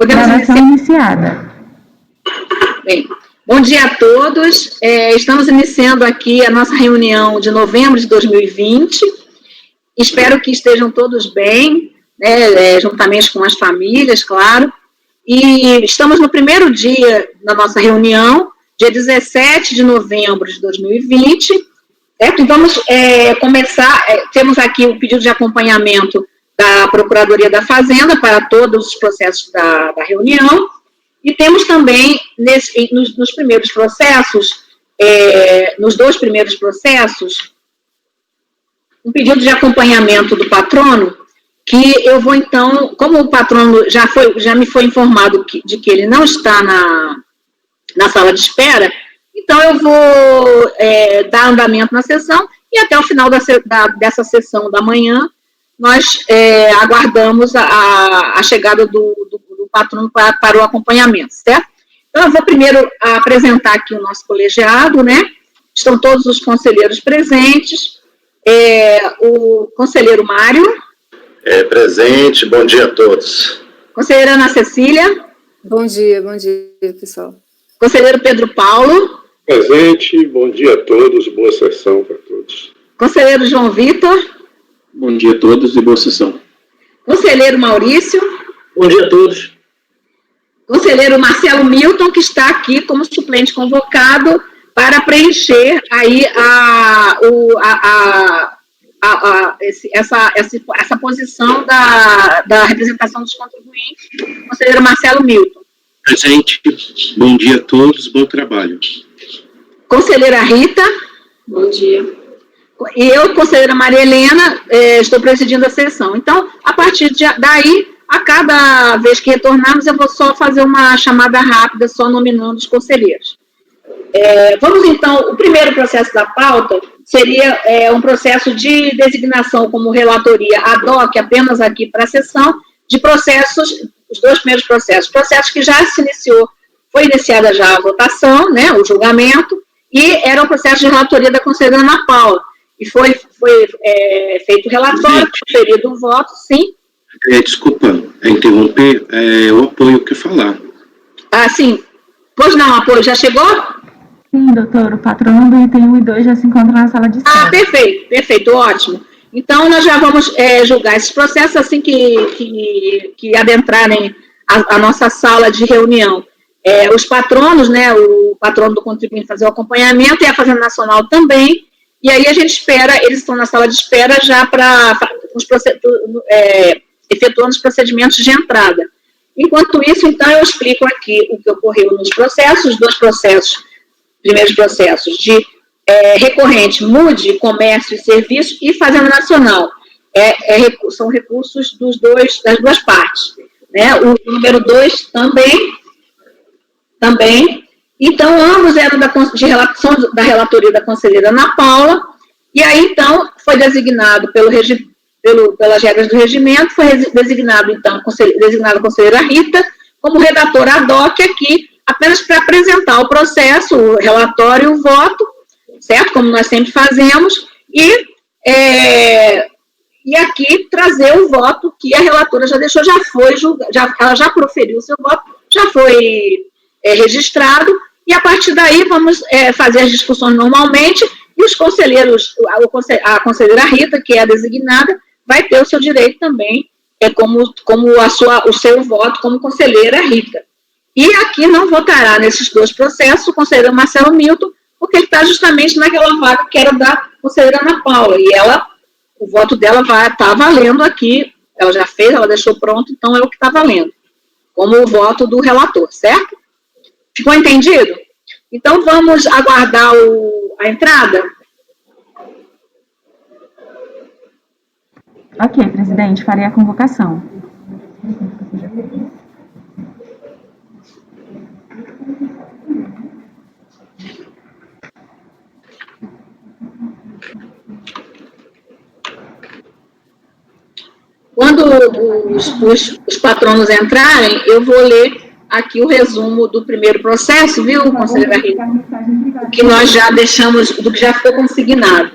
Podemos Gravação iniciada. Bem, bom dia a todos. Estamos iniciando aqui a nossa reunião de novembro de 2020. Espero que estejam todos bem, né, juntamente com as famílias, claro. E estamos no primeiro dia da nossa reunião, dia 17 de novembro de 2020. Certo? Vamos começar, temos aqui o pedido de acompanhamento da Procuradoria da Fazenda para todos os processos da reunião, e temos também, nos primeiros processos, nos dois primeiros processos, um pedido de acompanhamento do patrono, que eu vou então, como o patrono já me foi informado de que ele não está na sala de espera, então eu vou dar andamento na sessão, e até o final dessa sessão da manhã, nós aguardamos a chegada do patrono para o acompanhamento, certo? Então, eu vou primeiro apresentar aqui o nosso colegiado, né? Estão todos os conselheiros presentes. O conselheiro Mário. Presente, bom dia a todos. Conselheira Ana Cecília. Bom dia, pessoal. Conselheiro Pedro Paulo. Presente, bom dia a todos, boa sessão para todos. Conselheiro João Vitor. Bom dia a todos e boa sessão. Conselheiro Maurício. Bom dia a todos. Conselheiro Marcelo Milton, que está aqui como suplente convocado para preencher aí essa posição da representação dos contribuintes. Conselheiro Marcelo Milton. Presente, bom dia a todos, bom trabalho. Conselheira Rita. Bom dia. E eu, conselheira Maria Helena, estou presidindo a sessão. Então, a partir daí, a cada vez que retornarmos, eu vou só fazer uma chamada rápida, só nominando os conselheiros. Vamos, então, o primeiro processo da pauta seria um processo de designação como relatoria ad hoc, apenas aqui para a sessão, de processos, os dois primeiros processos que já se iniciou, foi iniciada já a votação, né, o julgamento, e era um processo de relatoria da conselheira Ana Paula. E foi feito o relatório, conferido o voto, sim. Desculpa interromper, eu apoio o que falar. Ah, sim. Pois não, apoio, já chegou? Sim, doutor, o patrono do item 1 e 2 já se encontra na sala de espera. Ah, perfeito, ótimo. Então, nós já vamos julgar esses processos assim que adentrarem a nossa sala de reunião. Os patronos, né, o patrono do contribuinte fazer o acompanhamento e a Fazenda Nacional também. E aí a gente espera, eles estão na sala de espera já para efetuando os procedimentos de entrada. Enquanto isso, então, eu explico aqui o que ocorreu nos processos, os dois primeiros processos de recorrente, MUD, Comércio e Serviço, e Fazenda Nacional. São recursos das duas partes. Né? O número 2 também. Então, ambos eram da relatoria da conselheira Ana Paula, e aí, então, foi designado pelas regras do regimento, foi designado, então, a conselheira Rita como redatora ad hoc aqui, apenas para apresentar o processo, o relatório e o voto, certo? Como nós sempre fazemos, e aqui trazer o voto que a relatora já deixou, ela já proferiu o seu voto, já foi registrado, e a partir daí vamos fazer as discussões normalmente, e os conselheiros, a conselheira Rita, que é a designada, vai ter o seu direito também, como o seu voto como conselheira Rita. E aqui não votará nesses dois processos o conselheiro Marcelo Milton, porque ele está justamente naquela vaga que era da conselheira Ana Paula, e o voto dela vai estar valendo aqui, ela já fez, ela deixou pronto, então é o que está valendo, como o voto do relator, certo? Ficou entendido? Então, vamos aguardar a entrada? Ok, presidente, farei a convocação. Quando os patronos entrarem, eu vou ler aqui o resumo do primeiro processo, viu, conselheira Rita? Que nós já deixamos, do que já ficou consignado.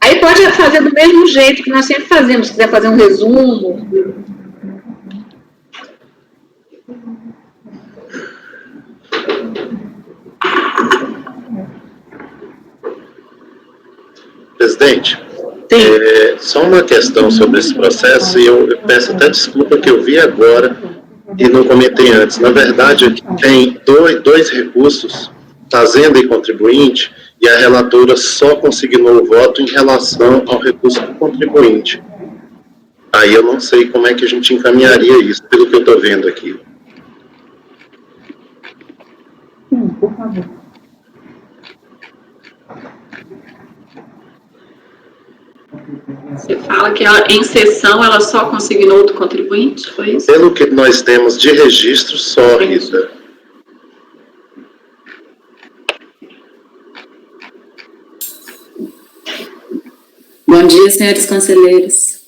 Aí pode fazer do mesmo jeito que nós sempre fazemos, se quiser fazer um resumo. presidente, Sim. só uma questão sobre esse processo, e eu peço até desculpa que eu vi agora e não comentei antes. Na verdade, aqui tem dois recursos, Fazenda e Contribuinte, e a relatora só consignou o voto em relação ao recurso do contribuinte. Aí eu não sei como é que a gente encaminharia isso, pelo que eu estou vendo aqui. Sim, por favor. Você fala que ela, em sessão ela só consignou do contribuinte, foi isso? Pelo que nós temos de registro, só, Rita. Bom dia, senhores conselheiros.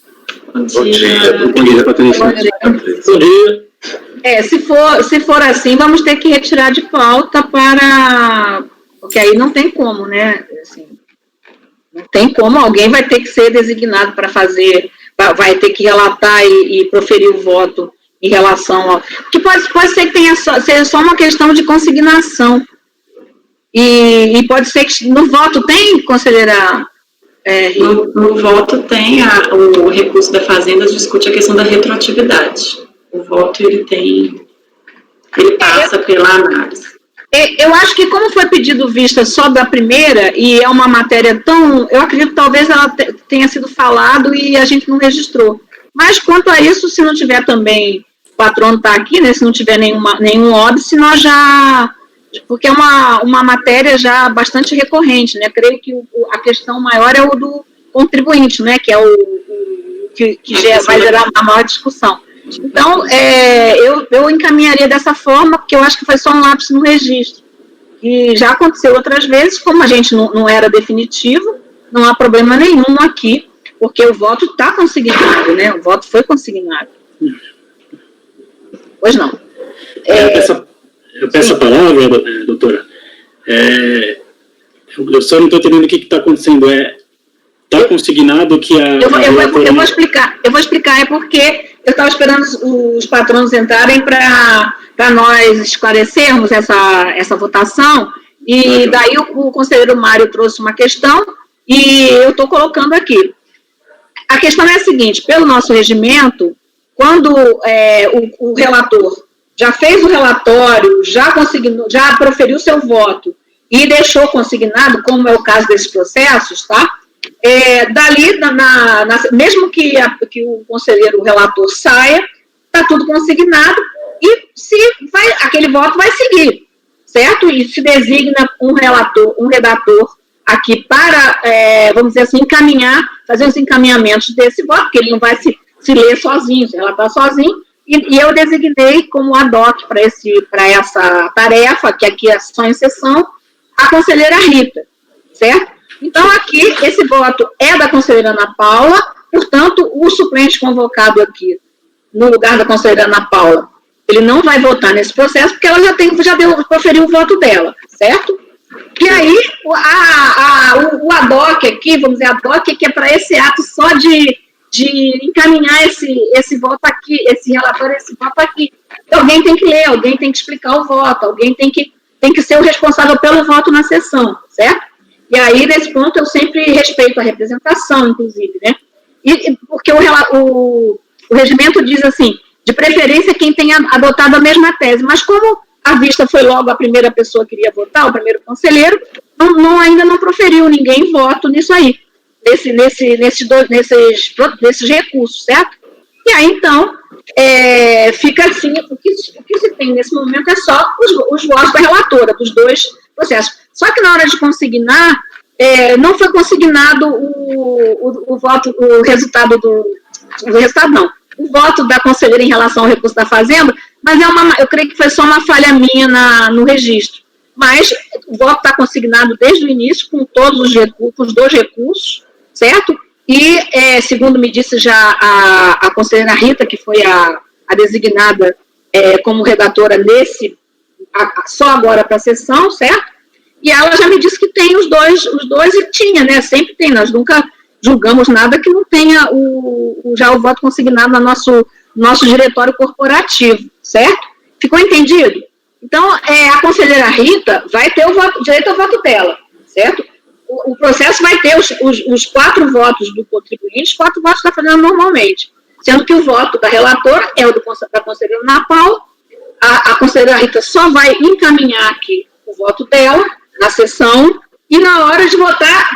Bom dia. Bom dia, Patrícia. Bom dia. Se for assim, vamos ter que retirar de pauta para... Porque aí não tem como, né? Assim, não tem como, alguém vai ter que ser designado para fazer, vai ter que relatar e proferir o voto em relação ao... Que pode ser que tenha seja só uma questão de consignação. E pode ser que no voto tem, conselheira... No voto tem o recurso da Fazenda discute a questão da retroatividade. O voto ele passa pela análise. Eu acho que como foi pedido vista só da primeira, e é uma matéria tão... Eu acredito que talvez ela tenha sido falado e a gente não registrou. Mas quanto a isso, se não tiver também... O patrono está aqui, né? Se não tiver nenhum óbice, nós já... Porque é uma matéria já bastante recorrente, né? Creio que a questão maior é o do contribuinte, né? Que é que vai gerar uma maior discussão. Então, eu encaminharia dessa forma, porque eu acho que foi só um lapso no registro. E já aconteceu outras vezes, como a gente não era definitivo, não há problema nenhum aqui, porque o voto está consignado, né? O voto foi consignado. Pois não. Eu peço a palavra, doutora. Eu só não estou entendendo o que está acontecendo. Está consignado que a... Eu vou explicar, é porque eu estava esperando os patronos entrarem para nós esclarecermos essa votação, e daí o conselheiro Mário trouxe uma questão, e eu estou colocando aqui. A questão é a seguinte: pelo nosso regimento, quando o relator já fez o relatório, já proferiu seu voto e deixou consignado, como é o caso desses processos, tá? Dali, mesmo que o conselheiro, o relator saia, está tudo consignado e aquele voto vai seguir, certo? E se designa um redator aqui para, vamos dizer assim, fazer os encaminhamentos desse voto, porque ele não vai se ler sozinho, se relatar sozinho. E eu designei como ad hoc para essa tarefa, que aqui é só em sessão, a conselheira Rita, certo? Então, aqui, esse voto é da conselheira Ana Paula, portanto, o suplente convocado aqui, no lugar da conselheira Ana Paula, ele não vai votar nesse processo, porque ela já proferiu o voto dela, certo? E aí, o ad hoc aqui, vamos dizer, ad hoc, que é para esse ato só de encaminhar esse voto aqui, esse relatório, esse voto aqui. Então, alguém tem que ler, alguém tem que explicar o voto, alguém tem que ser o responsável pelo voto na sessão, certo? E aí, nesse ponto, eu sempre respeito a representação, inclusive, né? Porque o regimento diz assim, de preferência quem tenha adotado a mesma tese, mas como a vista foi logo a primeira pessoa que iria votar, o primeiro conselheiro, ainda não proferiu ninguém voto nisso aí. Nesses recursos, certo? E aí, então, fica assim, o que se tem nesse momento é só os votos da relatora, dos dois processos. Só que na hora de consignar, não foi consignado o voto, o resultado o voto da conselheira em relação ao recurso da Fazenda, mas eu creio que foi só uma falha minha no registro. Mas o voto está consignado desde o início, com todos os dois recursos, certo? E, segundo me disse já a conselheira Rita, que foi a designada como redatora só agora para a sessão, certo? E ela já me disse que tem os dois e tinha, né? Sempre tem, nós nunca julgamos nada que não tenha já o voto consignado no nosso diretório corporativo, certo? Ficou entendido? Então, a conselheira Rita vai ter direito ao voto dela, certo? o processo vai ter os 4 votos do contribuinte, os 4 votos da fazenda normalmente, sendo que o voto da relatora é o da conselheira Ana Paula. A conselheira Rita só vai encaminhar aqui o voto dela na sessão, e na hora de votar,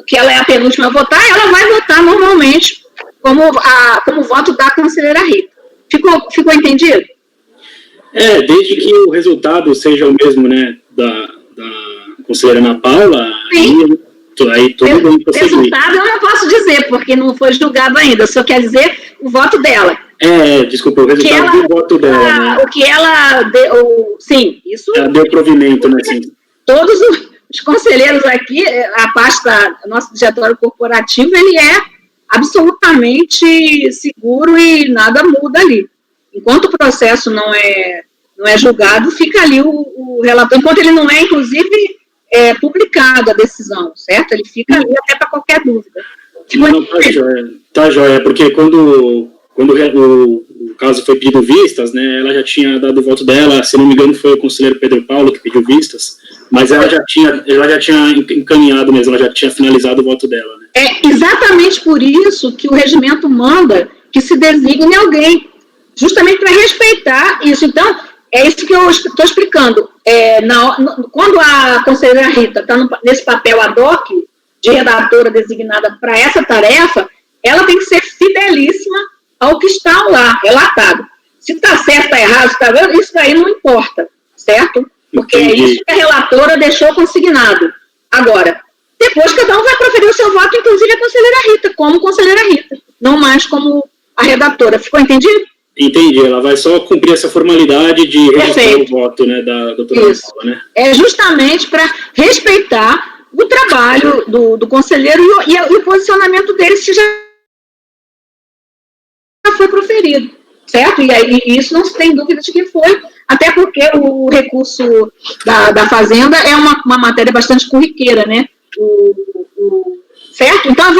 que ela é a penúltima a votar, ela vai votar normalmente como voto da conselheira Rita. Ficou entendido? Desde que o resultado seja o mesmo, né, da conselheira Ana Paula, aí tudo bem para seguir. Resultado eu não posso dizer, porque não foi julgado ainda, só quer dizer o voto dela. Desculpa, o resultado do voto dela, né? O que ela deu, sim, isso... Ela deu provimento, né, sim. Todos os conselheiros aqui, a parte do nosso diretório corporativo, ele é absolutamente seguro e nada muda ali. Enquanto o processo não é julgado, fica ali o relator, enquanto ele não é, inclusive, publicado a decisão, certo? Ele fica ali até para qualquer dúvida. Tá joia, porque quando o caso foi pedido vistas, né, ela já tinha dado o voto dela, se não me engano foi o conselheiro Pedro Paulo que pediu vistas, mas ela já tinha encaminhado mesmo, ela já tinha finalizado o voto dela, né? É exatamente por isso que o regimento manda que se designe alguém, justamente para respeitar isso. Então, é isso que eu estou explicando. Quando a conselheira Rita está nesse papel ad hoc, de redatora designada para essa tarefa, ela tem que ser fidelíssima ao que está lá, relatado. Se está certo, está errado, está vendo, isso daí não importa, certo? Porque é isso que a relatora deixou consignado. Agora, depois cada um vai proferir o seu voto, inclusive a conselheira Rita, como conselheira Rita, não mais como a redatora. Ficou entendido? Entendi, ela vai só cumprir essa formalidade de registrar o voto, né, da doutora Ana Paula, né? É justamente para respeitar o trabalho do conselheiro e o posicionamento dele, se já foi proferido, certo? E isso não se tem dúvida de que foi, até porque o recurso da Fazenda é uma matéria bastante corriqueira, né? Certo? Então,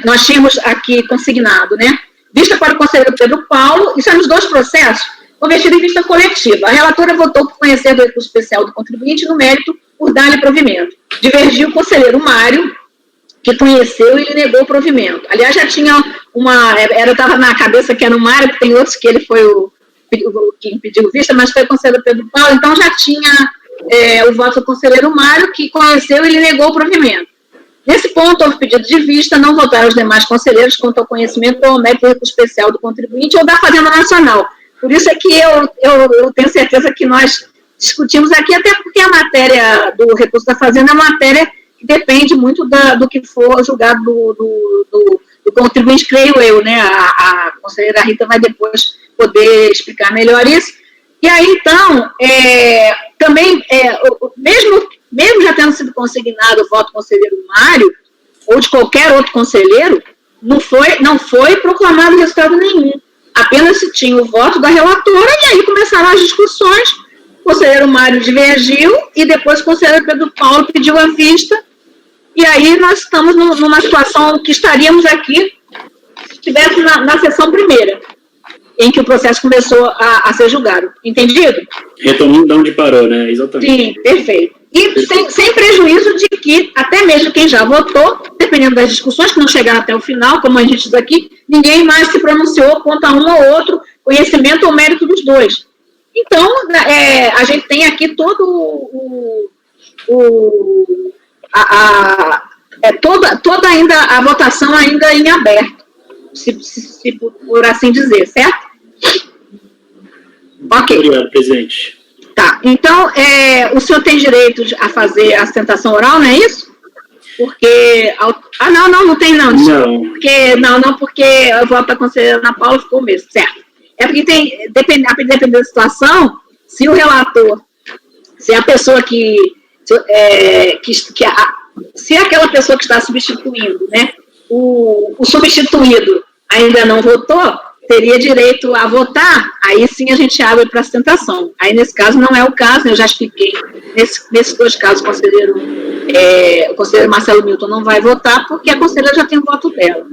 nós tínhamos aqui consignado, né? Vista para o conselheiro Pedro Paulo, isso é nos 2 processos, convertido em vista coletiva. A relatora votou por conhecer do recurso especial do contribuinte no mérito por dar-lhe provimento. Divergiu o conselheiro Mário, que conheceu e lhe negou o provimento. Aliás, já tinha estava na cabeça que era o Mário, que tem outros que ele foi quem pediu vista, mas foi o conselheiro Pedro Paulo, então já tinha o voto do conselheiro Mário, que conheceu e lhe negou o provimento. Nesse ponto, houve pedido de vista, não votaram os demais conselheiros quanto ao conhecimento ou ao mérito do recurso especial do contribuinte ou da Fazenda Nacional. Por isso é que eu tenho certeza que nós discutimos aqui, até porque a matéria do recurso da Fazenda é uma matéria que depende muito do que for julgado do contribuinte, creio eu, né? A conselheira Rita vai depois poder explicar melhor isso. E aí, então, também, mesmo já tendo sido consignado o voto do conselheiro Mário, ou de qualquer outro conselheiro, não foi proclamado resultado nenhum. Apenas se tinha o voto da relatora, e aí começaram as discussões. O conselheiro Mário divergiu, e depois o conselheiro Pedro Paulo pediu a vista, e aí nós estamos numa situação que estaríamos aqui se estivesse na sessão primeira, em que o processo começou a ser julgado. Entendido? Retomando de onde parou, né? Exatamente. Sim, perfeito. E sem prejuízo de que, até mesmo quem já votou, dependendo das discussões que não chegaram até o final, como a gente diz aqui, ninguém mais se pronunciou contra um ou outro conhecimento ou mérito dos dois. Então, a gente tem aqui todo toda ainda a votação ainda em aberto, se por assim dizer, certo? Ok. Obrigado, presidente. Tá, então, o senhor tem direito a fazer a sustentação oral, não é isso? Porque... não tem não. Não. Porque o voto da conselheira Ana Paula ficou mesmo, certo. É porque dependendo da situação, se o relator, se a pessoa se aquela pessoa que está substituindo, né, o substituído ainda não votou, teria direito a votar, aí sim a gente abre para sustentação. Aí, nesse caso, não é o caso, eu já expliquei. Nesses 2 casos, o conselheiro Marcelo Milton não vai votar, porque a conselheira já tem o voto dela.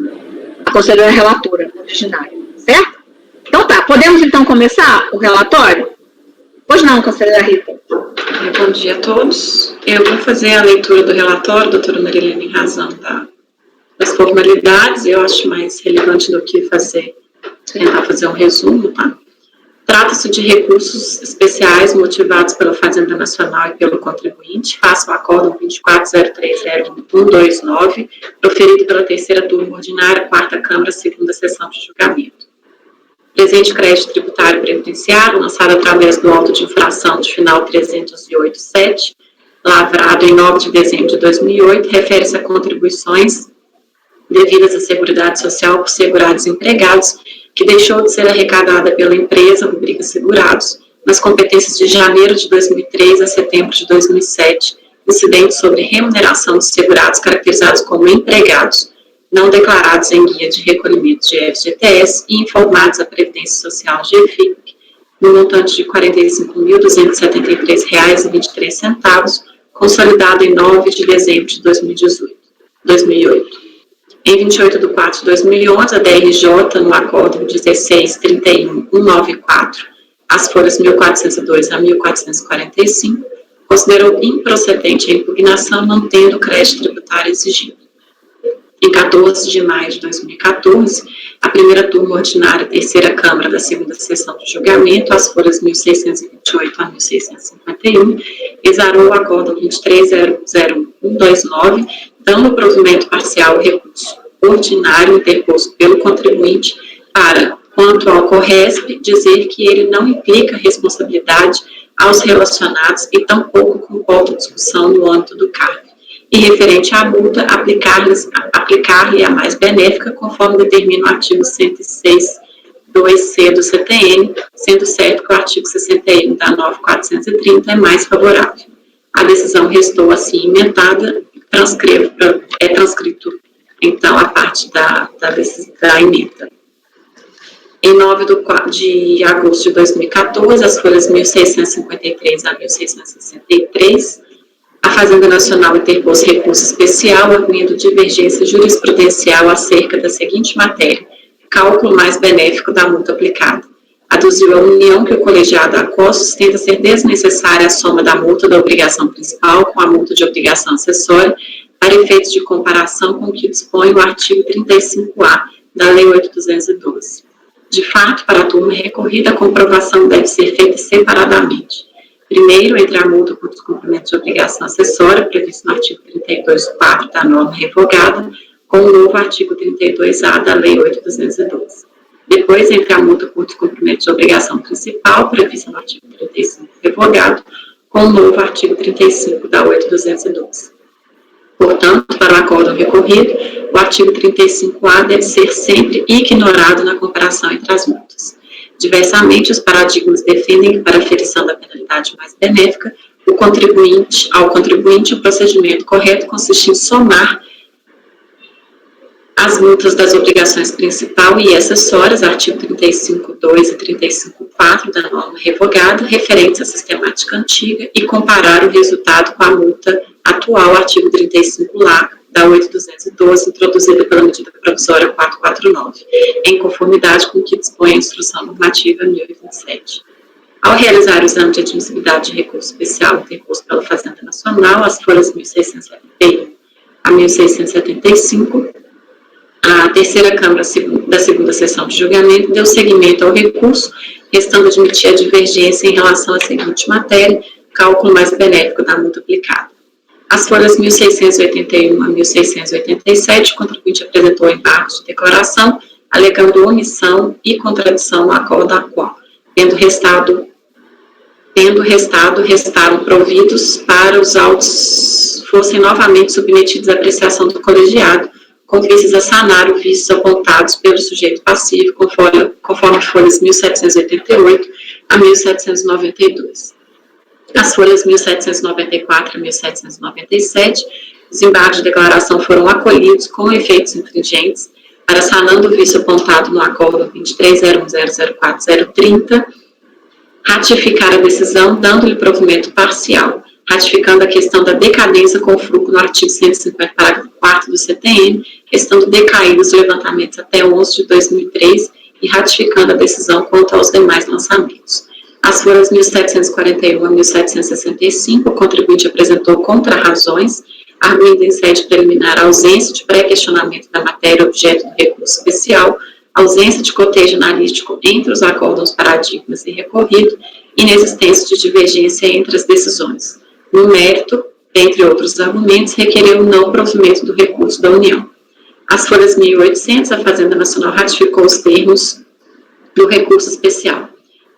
A conselheira relatora originária, certo? Então tá, podemos então começar o relatório? Pois não, conselheira Rita. Bom dia a todos. Eu vou fazer a leitura do relatório, doutora Marilene, em razão das formalidades. Eu acho mais relevante do que tentar fazer um resumo, tá? Trata-se de recursos especiais motivados pela Fazenda Nacional e pelo contribuinte, face ao acórdão 24.030.129, proferido pela terceira turma ordinária, quarta Câmara, segunda sessão de julgamento. Presente crédito tributário previdenciário, lançado através do auto de infração de final 308.7, lavrado em 9 de dezembro de 2008, refere-se a contribuições devidas à Seguridade Social por segurados empregados, que deixou de ser arrecadada pela empresa, rubrica segurados, nas competências de janeiro de 2003 a setembro de 2007, incidentes sobre remuneração dos segurados caracterizados como empregados, não declarados em guia de recolhimento de FGTS e informados à Previdência Social GFIP, no montante de R$ 45.273,23, consolidado em 9 de dezembro de 2008. Em 28 de 4 de 2011, a DRJ, no acórdão 16.31.194, as folhas 1.402 a 1.445, considerou improcedente a impugnação, não tendo crédito tributário exigido. Em 14 de maio de 2014, a primeira turma ordinária, terceira Câmara da segunda sessão de julgamento, as folhas 1.628 a 1.651, exarou o acórdão 23.001.129, dando provimento parcial ao recurso ordinário interposto pelo contribuinte para, quanto ao CORRESP, dizer que ele não implica responsabilidade aos relacionados e tampouco comporta discussão no âmbito do CARF, e referente à multa, aplicar-lhe a mais benéfica, conforme determina o artigo 106.2c do CTN, sendo certo que o artigo 61 da 9.430 é mais favorável. A decisão restou assim emendada, é transcrito, então, a parte da emenda. Em 9 de agosto de 2014, as folhas 1.653 a 1.663, a Fazenda Nacional interpôs recurso especial, arguindo divergência jurisprudencial acerca da seguinte matéria: cálculo mais benéfico da multa aplicada. Aduziu a união que o colegiado ACOS sustenta ser desnecessária a soma da multa da obrigação principal com a multa de obrigação acessória, para efeitos de comparação com o que dispõe o artigo 35A da Lei 8.212. De fato, para a turma recorrida, a comprovação deve ser feita separadamente. Primeiro, entre a multa por descumprimento de obrigação acessória, previsto no artigo 32.4 da norma revogada, com o novo artigo 32A da Lei 8.212. Depois, entre a multa por descumprimento de obrigação principal, prevista no artigo 35 revogado, com o novo artigo 35 da 8.212. Portanto, para o acórdão recorrido, o artigo 35A deve ser sempre ignorado na comparação entre as multas. Diversamente, os paradigmas defendem que, para a aferição da penalidade mais benéfica, ao contribuinte, o procedimento correto consiste em somar as multas das obrigações principal e acessórias, artigo 35.2 e 35.4 da norma revogada, referentes à sistemática antiga, e comparar o resultado com a multa atual, artigo 35-lá da 8.212, introduzida pela medida provisória 449, em conformidade com o que dispõe a Instrução Normativa 1027. Ao realizar o exame de admissibilidade de recurso especial interposto pela Fazenda Nacional, as folhas 1.671 a 1.675, a terceira Câmara da segunda sessão de julgamento deu seguimento ao recurso, restando admitir a divergência em relação à seguinte matéria: cálculo mais benéfico da multa aplicada. As folhas 1.681 a 1.687, o contribuinte apresentou embargos de declaração, alegando omissão e contradição no acordo a qual, restaram providos para os autos fossem novamente submetidos à apreciação do colegiado, com vistas a sanar os vícios apontados pelo sujeito passivo, conforme folhas 1.788 a 1.792. As folhas 1.794 a 1.797, os embargos de declaração foram acolhidos com efeitos infringentes, para sanando o vício apontado no acórdão 23.010.04.030, ratificar a decisão, dando-lhe provimento parcial, ratificando a questão da decadência com fruto no artigo 150, parágrafo 4º do CTN, estando decaídos os levantamentos até 11 de 2003 e ratificando a decisão quanto aos demais lançamentos. As folhas 1741 a 1765, o contribuinte apresentou contrarrazões, arguindo em sede preliminar a ausência de pré-questionamento da matéria objeto do recurso especial, ausência de cotejo analítico entre os acórdãos, paradigmas e recorrido, inexistência de divergência entre as decisões. No mérito, dentre outros argumentos, requereu o não provimento do recurso da União. As folhas 1800, a Fazenda Nacional ratificou os termos do recurso especial.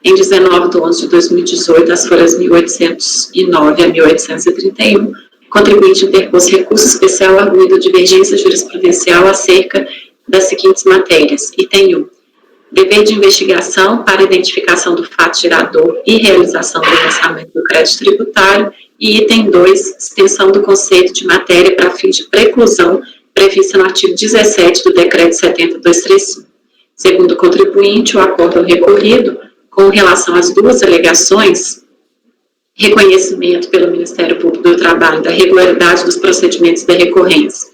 Em 19/11/2018, as folhas 1809 a 1831, o contribuinte interpôs recurso especial arguindo divergência jurisprudencial acerca das seguintes matérias. Item 1. Dever de investigação para identificação do fato gerador e realização do lançamento do crédito tributário. E item 2. Extensão do conceito de matéria para fins de preclusão prevista no artigo 17 do Decreto 70.235. Segundo o contribuinte, o acórdão recorrido, com relação às duas alegações, reconhecimento pelo Ministério Público do Trabalho da regularidade dos procedimentos da recorrência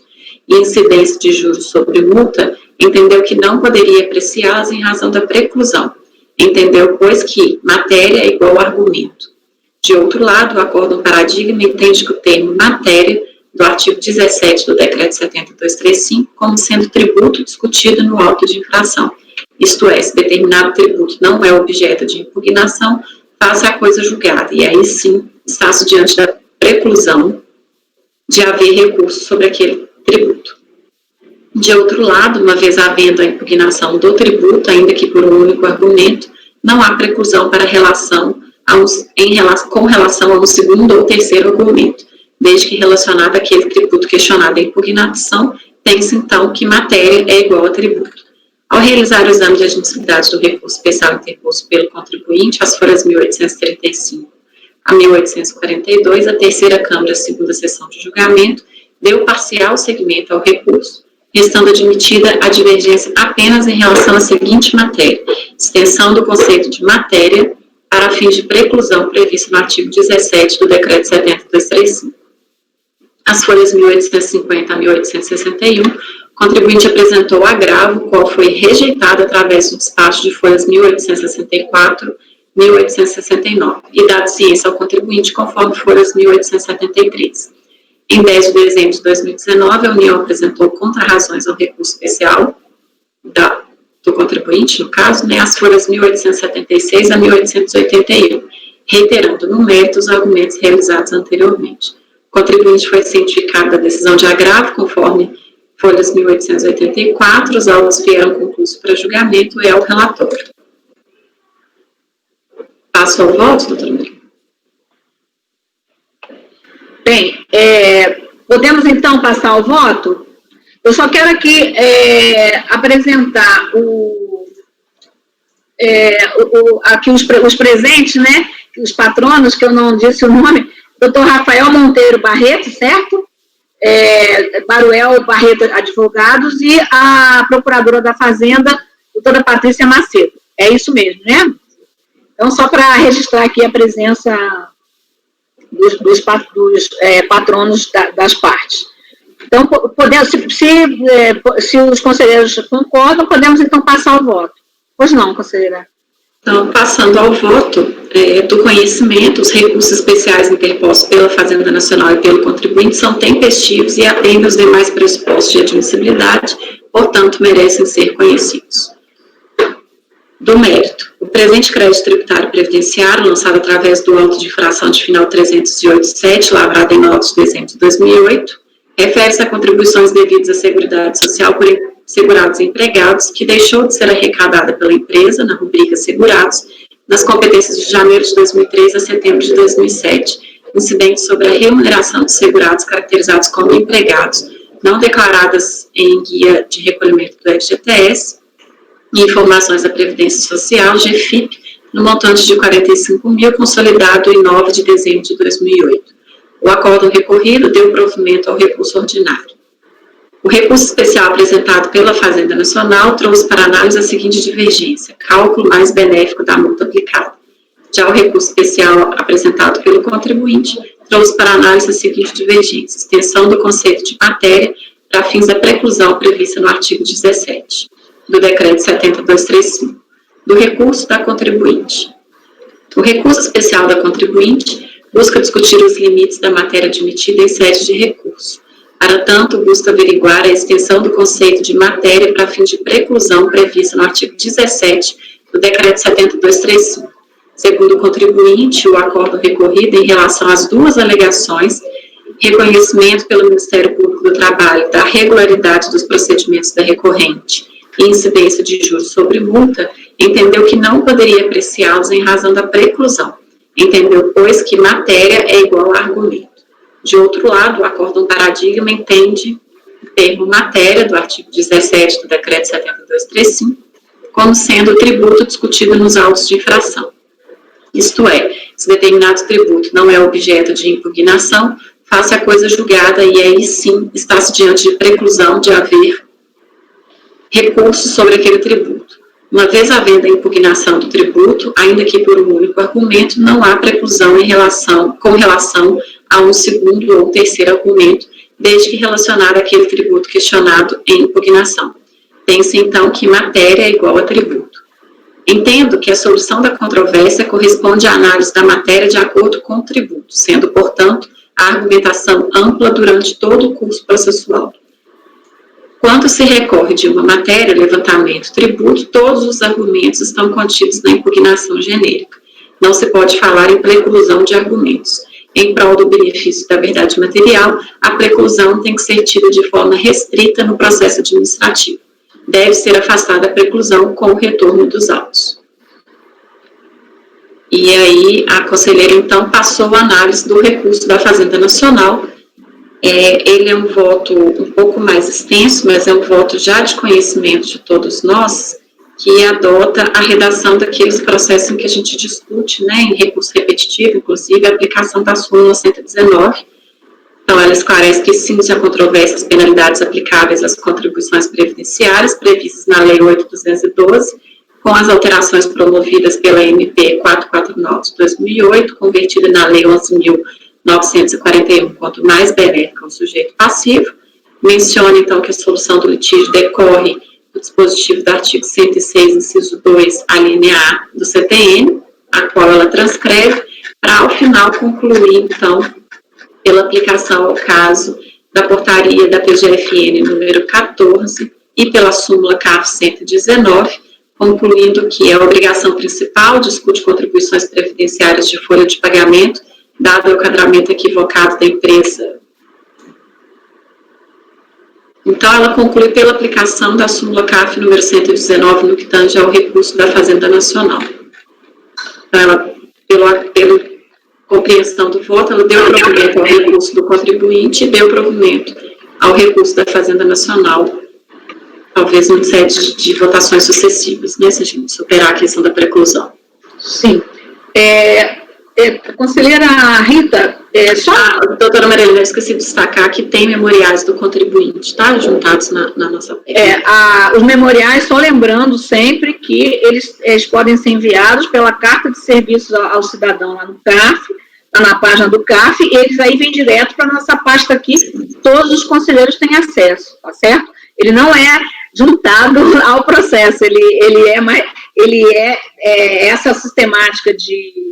e incidência de juros sobre multa, entendeu que não poderia apreciá-las em razão da preclusão. Entendeu, pois, que matéria é igual a argumento. De outro lado, o acórdão paradigma entende que o termo matéria do artigo 17 do Decreto 70.235 como sendo tributo discutido no auto de infração. Isto é, se determinado tributo não é objeto de impugnação, faz a coisa julgada, e aí sim está-se diante da preclusão de haver recurso sobre aquele tributo. De outro lado, uma vez havendo a impugnação do tributo, ainda que por um único argumento, não há preclusão para com relação a um segundo ou terceiro argumento, desde que relacionado àquele tributo questionado em impugnação, tem-se então que matéria é igual a tributo. Ao realizar o exame de admissibilidade do recurso especial interposto pelo contribuinte, as folhas 1835 a 1842, a terceira Câmara, segunda sessão de julgamento, deu parcial seguimento ao recurso, restando admitida a divergência apenas em relação à seguinte matéria: extensão do conceito de matéria para fins de preclusão previsto no artigo 17 do Decreto 70.235. As folhas 1850 a 1861, o contribuinte apresentou agravo, qual foi rejeitado através do despacho de folhas 1864 e 1869, e dado ciência ao contribuinte conforme folhas 1873. Em 10 de dezembro de 2019, a União apresentou contrarrazões ao recurso especial do contribuinte, no caso, as folhas 1876 a 1881, reiterando no mérito os argumentos realizados anteriormente. O contribuinte foi cientificado da decisão de agravo, conforme folhas 1884, os autos vieram conclusos para julgamento, é o relator. Passo ao voto, doutora Maria. Bem, podemos então passar ao voto? Eu só quero aqui apresentar aqui os presentes, né? Os patronos, que eu não disse o nome, doutor Rafael Monteiro Barreto, certo? Baruel Barreto Advogados e a procuradora da Fazenda, doutora Patrícia Macedo. É isso mesmo, né? Então, só para registrar aqui a presença dos patronos das partes. Então, se os conselheiros concordam, podemos então passar ao voto. Pois não, conselheira? Então, passando ao voto, do conhecimento, os recursos especiais interpostos pela Fazenda Nacional e pelo contribuinte são tempestivos e atendem os demais pressupostos de admissibilidade, portanto, merecem ser conhecidos. Do mérito, o presente crédito tributário previdenciário, lançado através do auto de infração de final 308.7, lavrado em 9 de dezembro de 2008, refere-se a contribuições devidas à Seguridade Social por segurados e empregados, que deixou de ser arrecadada pela empresa, na rubrica Segurados, nas competências de janeiro de 2003 a setembro de 2007, incidentes sobre a remuneração de segurados caracterizados como empregados, não declaradas em guia de recolhimento do FGTS, e informações da Previdência Social, GFIP, no montante de 45 mil, consolidado em 9 de dezembro de 2008. O acórdão recorrido deu provimento ao recurso ordinário. O recurso especial apresentado pela Fazenda Nacional trouxe para análise a seguinte divergência: cálculo mais benéfico da multa aplicada. Já o recurso especial apresentado pelo contribuinte trouxe para análise a seguinte divergência: extensão do conceito de matéria para fins da preclusão prevista no artigo 17 do Decreto 70.235, do recurso da contribuinte. O recurso especial da contribuinte busca discutir os limites da matéria admitida em sede de recurso. Para tanto, busca averiguar a extensão do conceito de matéria para fim de preclusão prevista no artigo 17 do Decreto 7235. Segundo o contribuinte, o acordo recorrido em relação às duas alegações, reconhecimento pelo Ministério Público do Trabalho da regularidade dos procedimentos da recorrente e incidência de juros sobre multa, entendeu que não poderia apreciá-los em razão da preclusão. Entendeu, pois, que matéria é igual a argumento. De outro lado, o acórdão paradigma entende o termo matéria do artigo 17 do Decreto 7235 como sendo o tributo discutido nos autos de infração. Isto é, se determinado tributo não é objeto de impugnação, faça a coisa julgada e aí sim está-se diante de preclusão de haver recurso sobre aquele tributo. Uma vez havendo a impugnação do tributo, ainda que por um único argumento, não há preclusão com relação a um segundo ou terceiro argumento, desde que relacionar aquele tributo questionado em impugnação. Tem-se então que matéria é igual a tributo. Entendo que a solução da controvérsia corresponde à análise da matéria de acordo com o tributo, sendo, portanto, a argumentação ampla durante todo o curso processual. Quando se recorre de uma matéria, levantamento, tributo, todos os argumentos estão contidos na impugnação genérica. Não se pode falar em preclusão de argumentos. Em prol do benefício da verdade material, a preclusão tem que ser tida de forma restrita no processo administrativo. Deve ser afastada a preclusão com o retorno dos autos. E aí, a conselheira, então, passou a análise do recurso da Fazenda Nacional. Ele é um voto um pouco mais extenso, mas é um voto já de conhecimento de todos nós, que adota a redação daqueles processos em que a gente discute, né, em recurso repetitivo, inclusive a aplicação da súmula 119. Então, ela esclarece que sim, se há controvérsia as penalidades aplicáveis às contribuições previdenciárias previstas na Lei 8.212, com as alterações promovidas pela MP 449 de 2008, convertida na Lei 11.941, quanto mais benéfica ao sujeito passivo. Menciona, então, que a solução do litígio decorre do dispositivo do artigo 106, inciso 2, a linha A do CTN, a qual ela transcreve, para, ao final, concluir, então, pela aplicação ao caso da portaria da PGFN número 14 e pela súmula CAF 119, concluindo que a obrigação principal discute contribuições previdenciárias de folha de pagamento, dado o enquadramento equivocado da empresa. Então, ela conclui pela aplicação da súmula CAF número 119, no que tange ao recurso da Fazenda Nacional. Então, ela, pela compreensão do voto, ela deu provimento ao recurso do contribuinte e deu provimento ao recurso da Fazenda Nacional, talvez em sede de votações sucessivas, né, se a gente superar a questão da preclusão. Sim. Conselheira Rita, doutora Marilena, eu esqueci de destacar que tem memoriais do contribuinte, tá? Juntados na nossa... Os memoriais, só lembrando sempre que eles podem ser enviados pela carta de serviços ao cidadão lá no CAF, lá na página do CAF, e eles aí vêm direto para a nossa pasta aqui, todos os conselheiros têm acesso, tá certo? Ele não é juntado ao processo, ele é essa sistemática de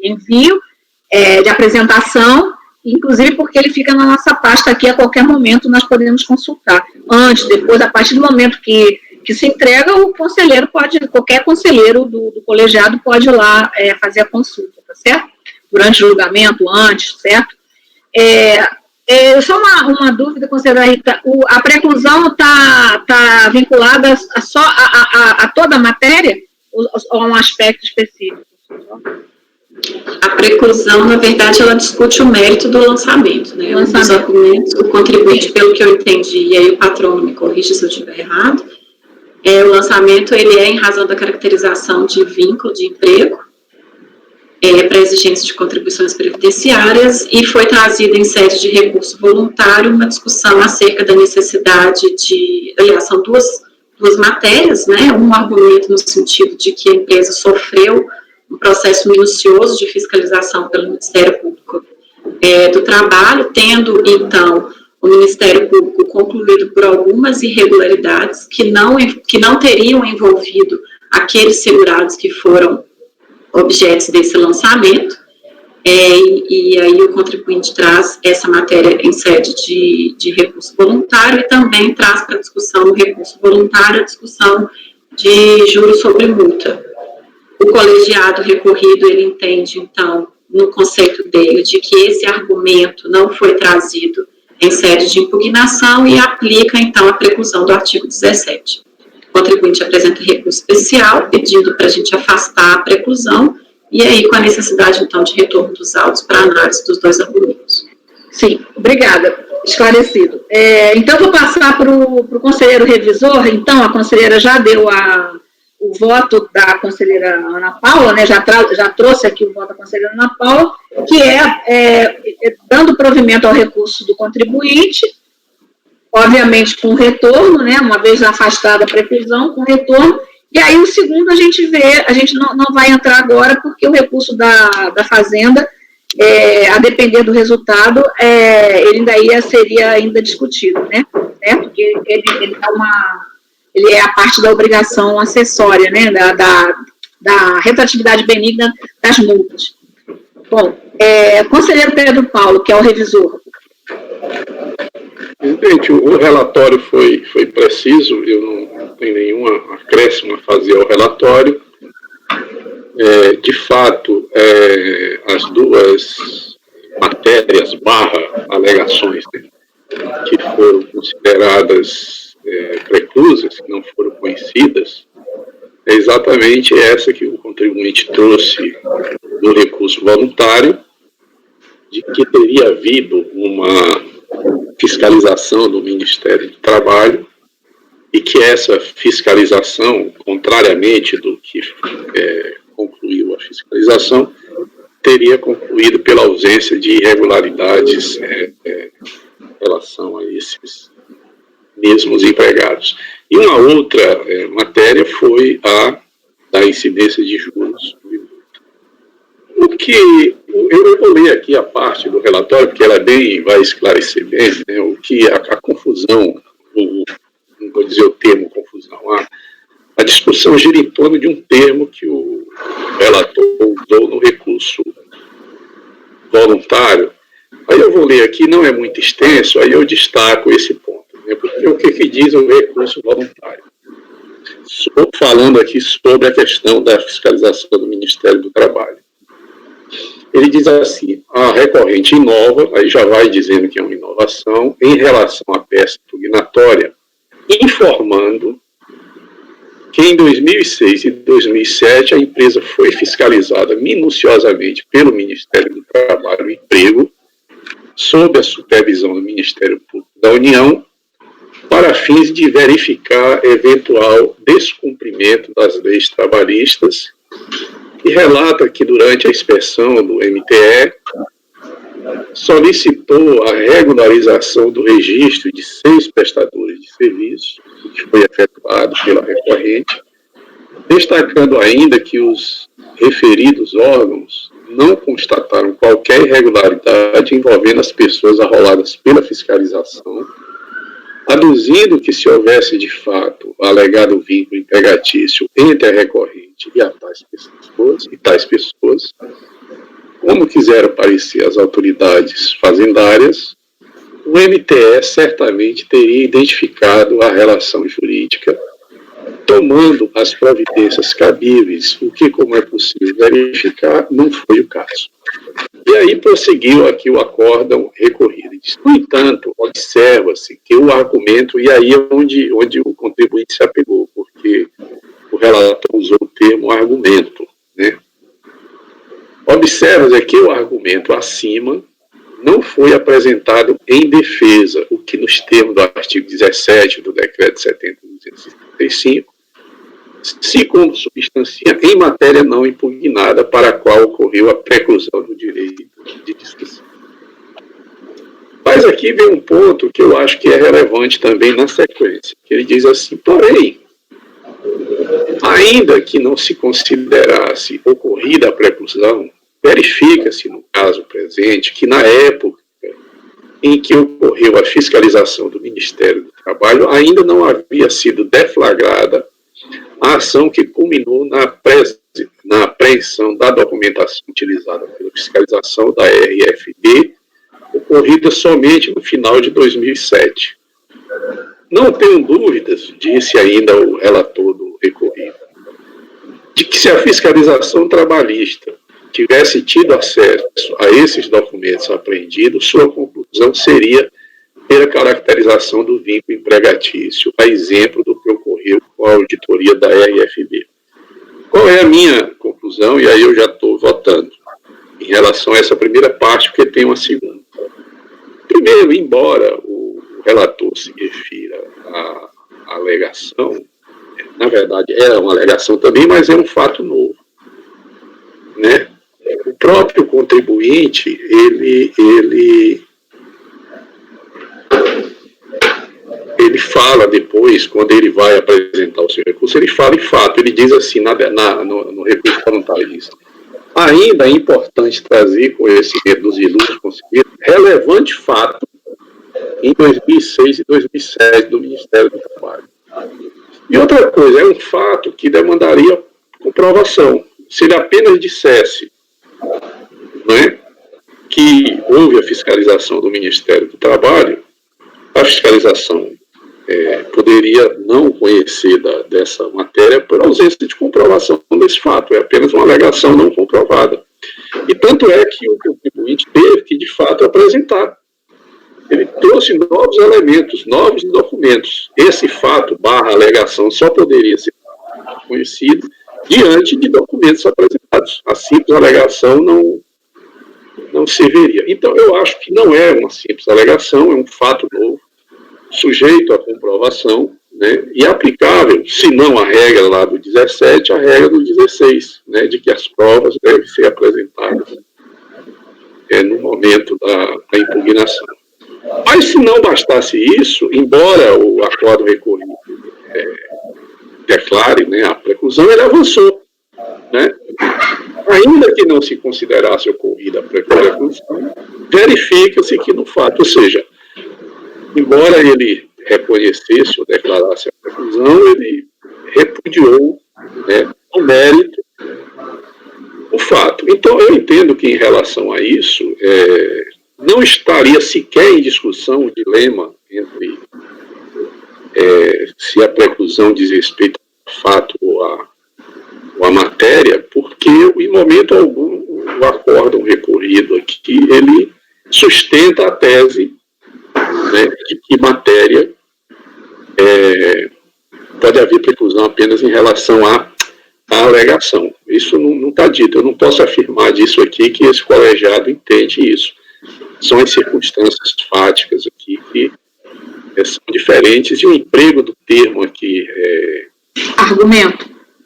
envio, de apresentação, inclusive porque ele fica na nossa pasta aqui, a qualquer momento nós podemos consultar. Antes, depois, a partir do momento que se entrega, o conselheiro qualquer conselheiro do colegiado pode ir lá fazer a consulta, tá certo? Durante o julgamento, antes, certo? Só uma dúvida, conselheira Rita, a preclusão está vinculada só a toda a matéria ou a um aspecto específico? A preclusão, na verdade, ela discute o mérito do lançamento, né? Um dos argumentos, o contribuinte, pelo que eu entendi, e aí o patrono me corrige se eu estiver errado, o lançamento, ele é em razão da caracterização de vínculo de emprego, para exigência de contribuições previdenciárias, e foi trazida em sede de recurso voluntário uma discussão acerca da necessidade de... Aliás, são duas matérias, né? Um argumento no sentido de que a empresa sofreu um processo minucioso de fiscalização pelo Ministério Público do Trabalho, tendo, então, o Ministério Público concluído por algumas irregularidades que não teriam envolvido aqueles segurados que foram objetos desse lançamento, e aí o contribuinte traz essa matéria em sede de recurso voluntário e também traz para discussão no recurso voluntário a discussão de juros sobre multa. O colegiado recorrido, ele entende, então, no conceito dele, de que esse argumento não foi trazido em sede de impugnação e aplica, então, a preclusão do artigo 17. O contribuinte apresenta recurso especial, pedindo para a gente afastar a preclusão, e aí com a necessidade, então, de retorno dos autos para análise dos dois argumentos. Sim, obrigada. Esclarecido. Então, vou passar para o conselheiro revisor. Então, a conselheira já deu o voto da conselheira Ana Paula, né, já trouxe aqui o voto da conselheira Ana Paula, que dando provimento ao recurso do contribuinte, obviamente com retorno, né, uma vez afastada a preclusão, com retorno, e aí o segundo a gente não vai entrar agora, porque o recurso da Fazenda, a depender do resultado, ele seria ainda discutido, né, certo? Porque ele é a parte da obrigação acessória, né, da retroatividade benigna das multas. Bom, conselheiro Pedro Paulo, que é o revisor. Presidente, o relatório foi preciso, eu não tenho nenhuma acréscimo a fazer ao relatório. De fato, as duas matérias / alegações, né, que foram consideradas preclusas, que não foram conhecidas, é exatamente essa que o contribuinte trouxe no recurso voluntário, de que teria havido uma fiscalização do Ministério do Trabalho e que essa fiscalização, contrariamente do que concluiu a fiscalização, teria concluído pela ausência de irregularidades em relação a esses mesmos empregados. E uma outra matéria foi a da incidência de juros. Eu vou ler aqui a parte do relatório, porque ela vai esclarecer bem, né, o que a confusão, não vou dizer o termo confusão, a discussão gira em torno de um termo que o relator usou no recurso voluntário. Aí eu vou ler aqui, não é muito extenso, aí eu destaco esse ponto, né, porque o que diz o recurso voluntário? Estou falando aqui sobre a questão da fiscalização do Ministério do Trabalho. Ele diz assim: a recorrente inova, aí já vai dizendo que é uma inovação, em relação à peça impugnatória, informando que em 2006 e 2007 a empresa foi fiscalizada minuciosamente pelo Ministério do Trabalho e Emprego, sob a supervisão do Ministério Público da União, para fins de verificar eventual descumprimento das leis trabalhistas, e relata que durante a inspeção do MTE solicitou a regularização do registro de 6 prestadores de serviço, que foi efetuado pela recorrente, destacando ainda que os referidos órgãos não constataram qualquer irregularidade envolvendo as pessoas arroladas pela fiscalização, aduzindo que se houvesse de fato alegado vínculo empregatício entre a recorrente e tais pessoas, como quiseram parecer as autoridades fazendárias, o MTE certamente teria identificado a relação jurídica, tomando as providências cabíveis, o que, como é possível verificar, não foi o caso. E aí prosseguiu aqui o acórdão recorrido. No entanto, observa-se que o argumento, e aí é onde o contribuinte se apegou, porque o relator usou o termo argumento, né? Observa-se que o argumento acima não foi apresentado em defesa, o que nos termos do artigo 17 do decreto 70.275 se consubstancia em matéria não impugnada para a qual ocorreu a preclusão do direito de discussão. Mas aqui vem um ponto que eu acho que é relevante também na sequência, que ele diz assim: porém, ainda que não se considerasse ocorrida a preclusão, verifica-se no caso presente que na época em que ocorreu a fiscalização do Ministério do Trabalho ainda não havia sido deflagrada a ação que culminou na apreensão da documentação utilizada pela fiscalização da RFB, ocorrida somente no final de 2007. Não tenho dúvidas, disse ainda o relator do recorrido, de que se a fiscalização trabalhista tivesse tido acesso a esses documentos apreendidos, sua conclusão seria ter a caracterização do vínculo empregatício, a exemplo do que ocorreu com a auditoria da RFB. Qual é a minha conclusão? E aí eu já estou votando em relação a essa primeira parte, porque tem uma segunda. Primeiro, embora o relator se refira à alegação, na verdade era uma alegação também, mas é um fato novo, né? O próprio contribuinte, ele fala depois, quando ele vai apresentar o seu recurso, ele fala em fato, ele diz assim, no recurso voluntarista: ainda é importante trazer conhecimento dos ilustres conselheiros relevante fato em 2006 e 2007 do Ministério do Trabalho. E outra coisa, é um fato que demandaria comprovação. Se ele apenas dissesse, não é, que houve a fiscalização do Ministério do Trabalho, a fiscalização poderia não conhecer dessa matéria por ausência de comprovação desse fato. É apenas uma alegação não comprovada. E tanto é que o contribuinte teve que, de fato, apresentar. Ele trouxe novos elementos, novos documentos. Esse fato, alegação, só poderia ser conhecido diante de documentos apresentados. A simples alegação não serviria. Então, eu acho que não é uma simples alegação, é um fato novo, sujeito à comprovação, né, e aplicável, se não a regra lá do 17, a regra do 16, né, de que as provas devem ser apresentadas no momento da impugnação. Mas se não bastasse isso, embora o acordo recorrido declare, né, a preclusão, ele avançou, né? Ainda que não se considerasse ocorrida a preclusão, verifica-se que no fato, ou seja, embora ele reconhecesse ou declarasse a preclusão, ele repudiou, né, o mérito, o fato. Então, eu entendo que, em relação a isso, não estaria sequer em discussão o dilema entre se a preclusão diz respeito ao fato ou à matéria, porque, em momento algum, o acórdão recorrido aqui, ele sustenta a tese, né, de que matéria pode haver preclusão apenas em relação à alegação. Isso não está dito. Eu não posso afirmar disso aqui, que esse colegiado entende isso. São as circunstâncias fáticas aqui que são diferentes, e o emprego do termo aqui...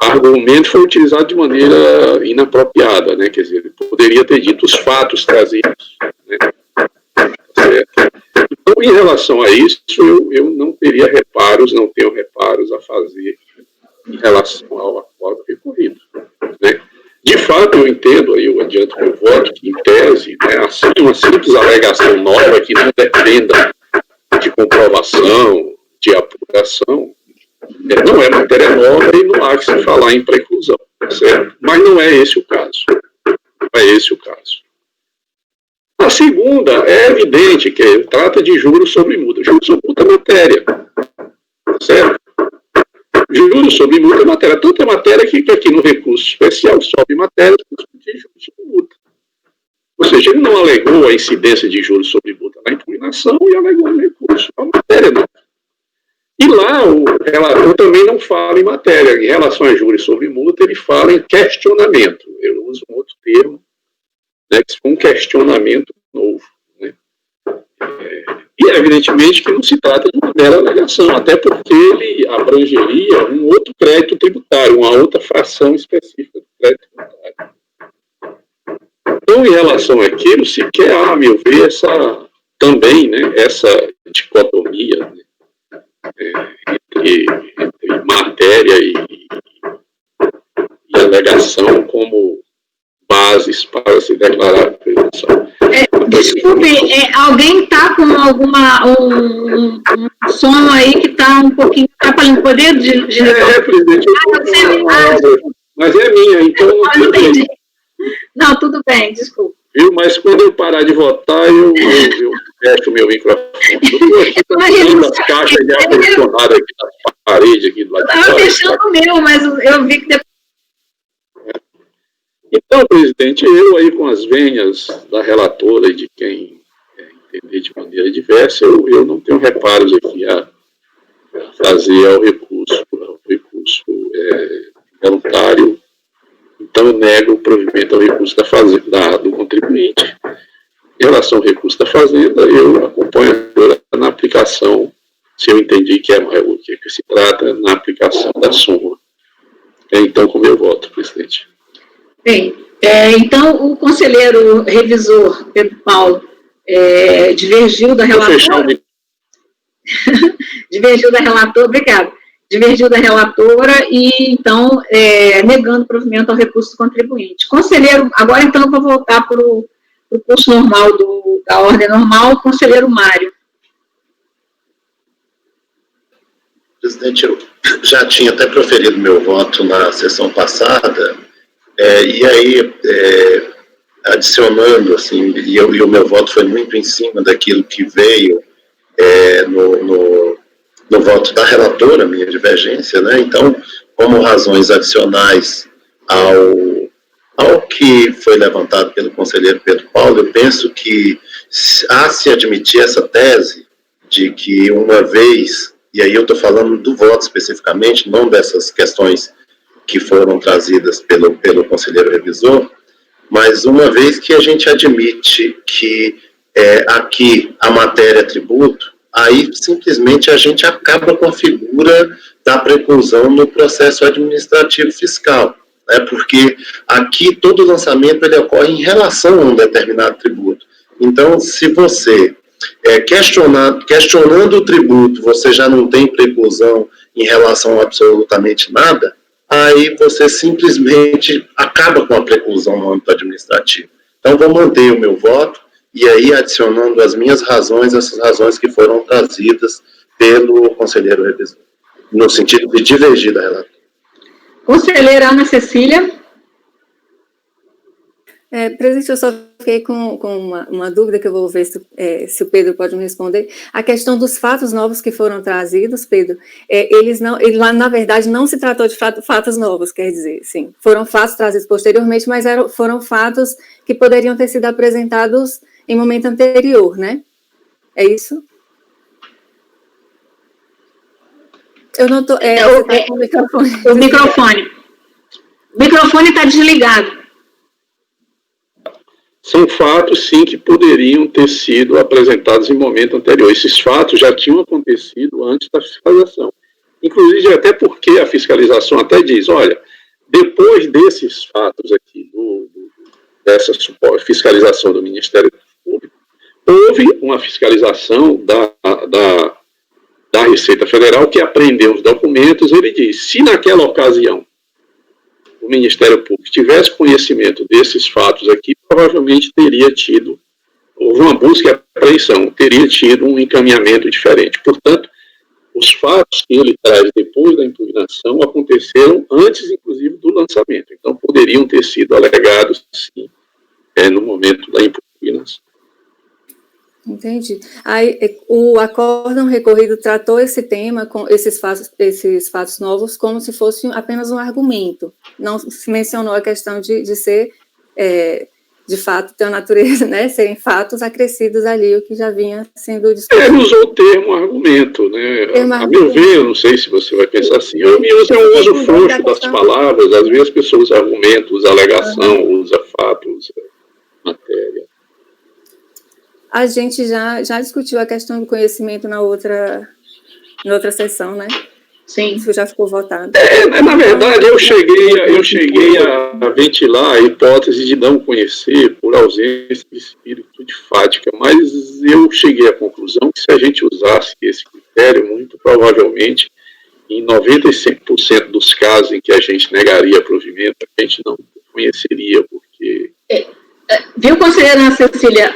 Argumento foi utilizado de maneira inapropriada, né? Quer dizer, ele poderia ter dito os fatos trazidos, né? Certo? Então, em relação a isso, eu não tenho reparos a fazer em relação ao acordo recorrido, né? De fato, eu entendo, aí eu adianto meu voto, que, em tese, né, assim, uma simples alegação nova que não dependa de comprovação, de apuração, não é matéria nova e não há que se falar em preclusão, certo? Mas não é esse o caso. Não é esse o caso. A segunda, é evidente que trata de juros sobre multa. Juros sobre multa é matéria, certo? Juros sobre multa é matéria. Tanto é matéria que aqui no recurso especial sobe matéria de juros sobre multa. Ou seja, ele não alegou a incidência de juros sobre multa na impugnação e alegou no recurso. É uma matéria nova. E lá o relator também não fala em matéria. Em relação a juros sobre multa, ele fala em questionamento. Eu uso um outro termo, né, que foi um questionamento novo, né? E evidentemente que não se trata de uma mera alegação, até porque ele abrangeria um outro crédito tributário, uma outra fração específica do crédito tributário. Então, em relação àquilo, sequer há, a meu ver, também, né, essa dicotomia, né, entre matéria e alegação como bases para se declarar a presunção. Desculpe, alguém está com um som aí que está um pouquinho atrapalhando. Poder de... presidente, mas é minha, então não tem mas quando eu parar de votar, eu fecho o meu microfone. Eu estou aqui com as caixas de ar-condicionado aqui na parede, aqui do lado de fora. Estava fechando o meu, mas eu vi que depois... Então, presidente, eu aí com as venhas da relatora e de quem entender de maneira diversa, eu não tenho reparos aqui a trazer ao recurso voluntário. Então, eu nego o provimento ao recurso do contribuinte. Em relação ao recurso da Fazenda, eu acompanho na aplicação, se eu entendi que é o que se trata, na aplicação da súmula. Então, como eu voto, presidente. Bem, então, o conselheiro revisor, Pedro Paulo, divergiu da relatora. Divergiu da relatora, obrigado. Divergiu da relatora e, então, negando provimento ao recurso do contribuinte. Conselheiro, agora, então, eu vou voltar para o curso normal da ordem normal, conselheiro Mário. Presidente, eu já tinha até proferido meu voto na sessão passada, e aí, adicionando, assim, e o meu voto foi muito em cima daquilo que veio no voto da relatora, minha divergência, né? Então, como razões adicionais ao que foi levantado pelo conselheiro Pedro Paulo, eu penso que, a se admitir essa tese de que uma vez, e aí eu estou falando do voto especificamente, não dessas questões que foram trazidas pelo conselheiro revisor, mas uma vez que a gente admite que aqui a matéria é tributo, aí simplesmente a gente acaba com a figura da preclusão no processo administrativo fiscal, né? Porque aqui todo lançamento ele ocorre em relação a um determinado tributo. Então, se você questionando o tributo, você já não tem preclusão em relação a absolutamente nada, aí você simplesmente acaba com a preclusão no âmbito administrativo. Então, vou manter o meu voto, e aí adicionando as minhas razões, essas razões que foram trazidas pelo conselheiro revisor, no sentido de divergir da relatora. Conselheira Ana Cecília. Presidente, eu só fiquei com uma dúvida que eu vou ver se o Pedro pode me responder. A questão dos fatos novos que foram trazidos, Pedro, lá na verdade não se tratou de fatos novos, quer dizer, sim, foram fatos trazidos posteriormente, mas foram fatos que poderiam ter sido apresentados em momento anterior, né? É isso? Eu não estou... o microfone. O microfone está desligado. São fatos, sim, que poderiam ter sido apresentados em momento anterior. Esses fatos já tinham acontecido antes da fiscalização. Inclusive, até porque a fiscalização até diz, olha, depois desses fatos aqui, dessa fiscalização do Ministério Público, houve uma fiscalização da Receita Federal que apreendeu os documentos. Ele diz, se naquela ocasião o Ministério Público tivesse conhecimento desses fatos aqui, provavelmente houve uma busca e apreensão, teria tido um encaminhamento diferente. Portanto, os fatos que ele traz depois da impugnação aconteceram antes, inclusive, do lançamento. Então, poderiam ter sido alegados, sim, no momento da impugnação. Entendi. Aí, o acórdão recorrido tratou esse tema, com esses fatos novos, como se fosse apenas um argumento. Não se mencionou a questão de ser, de fato, ter uma natureza, né, serem fatos acrescidos ali, o que já vinha sendo discutido. Ele usou o termo argumento, né? A meu ver, eu não sei se você vai pensar assim, eu uso frouxo das palavras, às vezes as pessoas usam argumento, usa alegação, usa fato, usa matéria. A gente já discutiu a questão do conhecimento na outra sessão, né? Sim. Isso já ficou votado. Na verdade, eu cheguei a ventilar a hipótese de não conhecer por ausência de espírito de fática, mas eu cheguei à conclusão que se a gente usasse esse critério, muito provavelmente, em 95% dos casos em que a gente negaria provimento, a gente não conheceria, porque... Viu, conselheira Ana Cecília,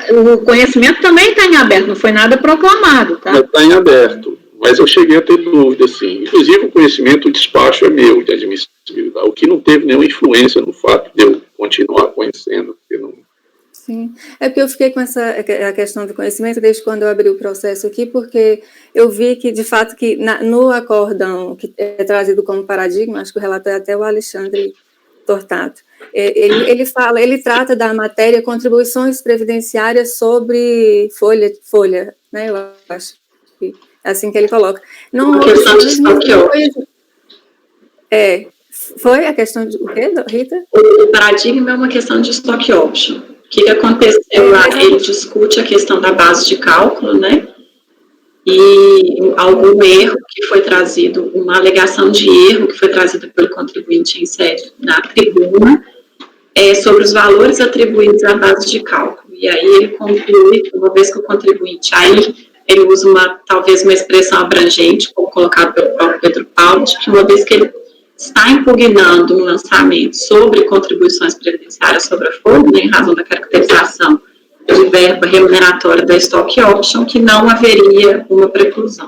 o conhecimento também está em aberto, não foi nada proclamado, tá? Está em aberto, mas eu cheguei a ter dúvida, sim. Inclusive, o conhecimento, o despacho é meu, de admissibilidade, o que não teve nenhuma influência no fato de eu continuar conhecendo, porque não Sim, é porque eu fiquei com a questão do conhecimento desde quando eu abri o processo aqui, porque eu vi que, de fato, que no acórdão que é trazido como paradigma, acho que o relator é até o Alexandre Tortato, ele trata da matéria contribuições previdenciárias sobre folha, né, eu acho que é assim que ele coloca. Não, questão de estoque óptimo. Foi a questão de o quê, Rita? O paradigma é uma questão de stock option. O que aconteceu lá? Ele discute a questão da base de cálculo, né? E algum erro que foi trazido, uma alegação de erro que foi trazida pelo contribuinte em sede na tribuna, sobre os valores atribuídos à base de cálculo. E aí ele conclui, uma vez que o contribuinte, aí ele usa talvez uma expressão abrangente, como colocado pelo próprio Pedro Paulo, de que uma vez que ele está impugnando um lançamento sobre contribuições previdenciárias sobre a folha, em razão da caracterização de verba remuneratória da stock option, que não haveria uma preclusão.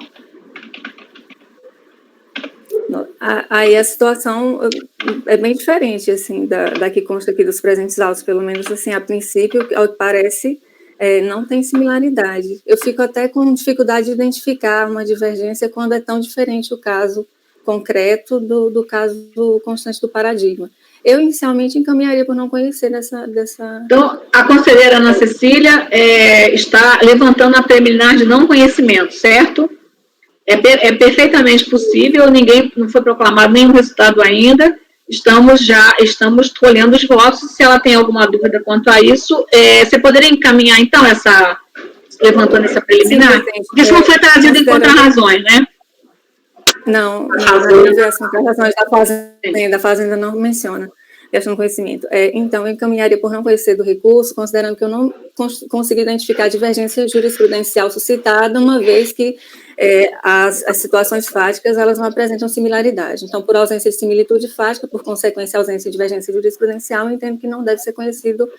Aí a situação é bem diferente, assim, da que consta aqui dos presentes autos, pelo menos, assim, a princípio, ao que parece, não tem similaridade. Eu fico até com dificuldade de identificar uma divergência quando é tão diferente o caso concreto do caso constante do paradigma. Eu, inicialmente, encaminharia por não conhecer dessa... Então, a conselheira Ana Cecília está levantando a preliminar de não conhecimento, certo? É perfeitamente possível, não foi proclamado nenhum resultado ainda, estamos colhendo os votos. Se ela tem alguma dúvida quanto a isso, você poderia encaminhar, então, levantando essa preliminar? Porque isso não foi trazido em contra-razões, né? Não, da Fazenda não menciona questão do conhecimento. Então, eu encaminharia por não conhecer do recurso, considerando que eu não consegui identificar a divergência jurisprudencial suscitada, uma vez que as situações fáticas, elas não apresentam similaridade. Então, por ausência de similitude fática, por consequência, ausência de divergência jurisprudencial, eu entendo que não deve ser conhecido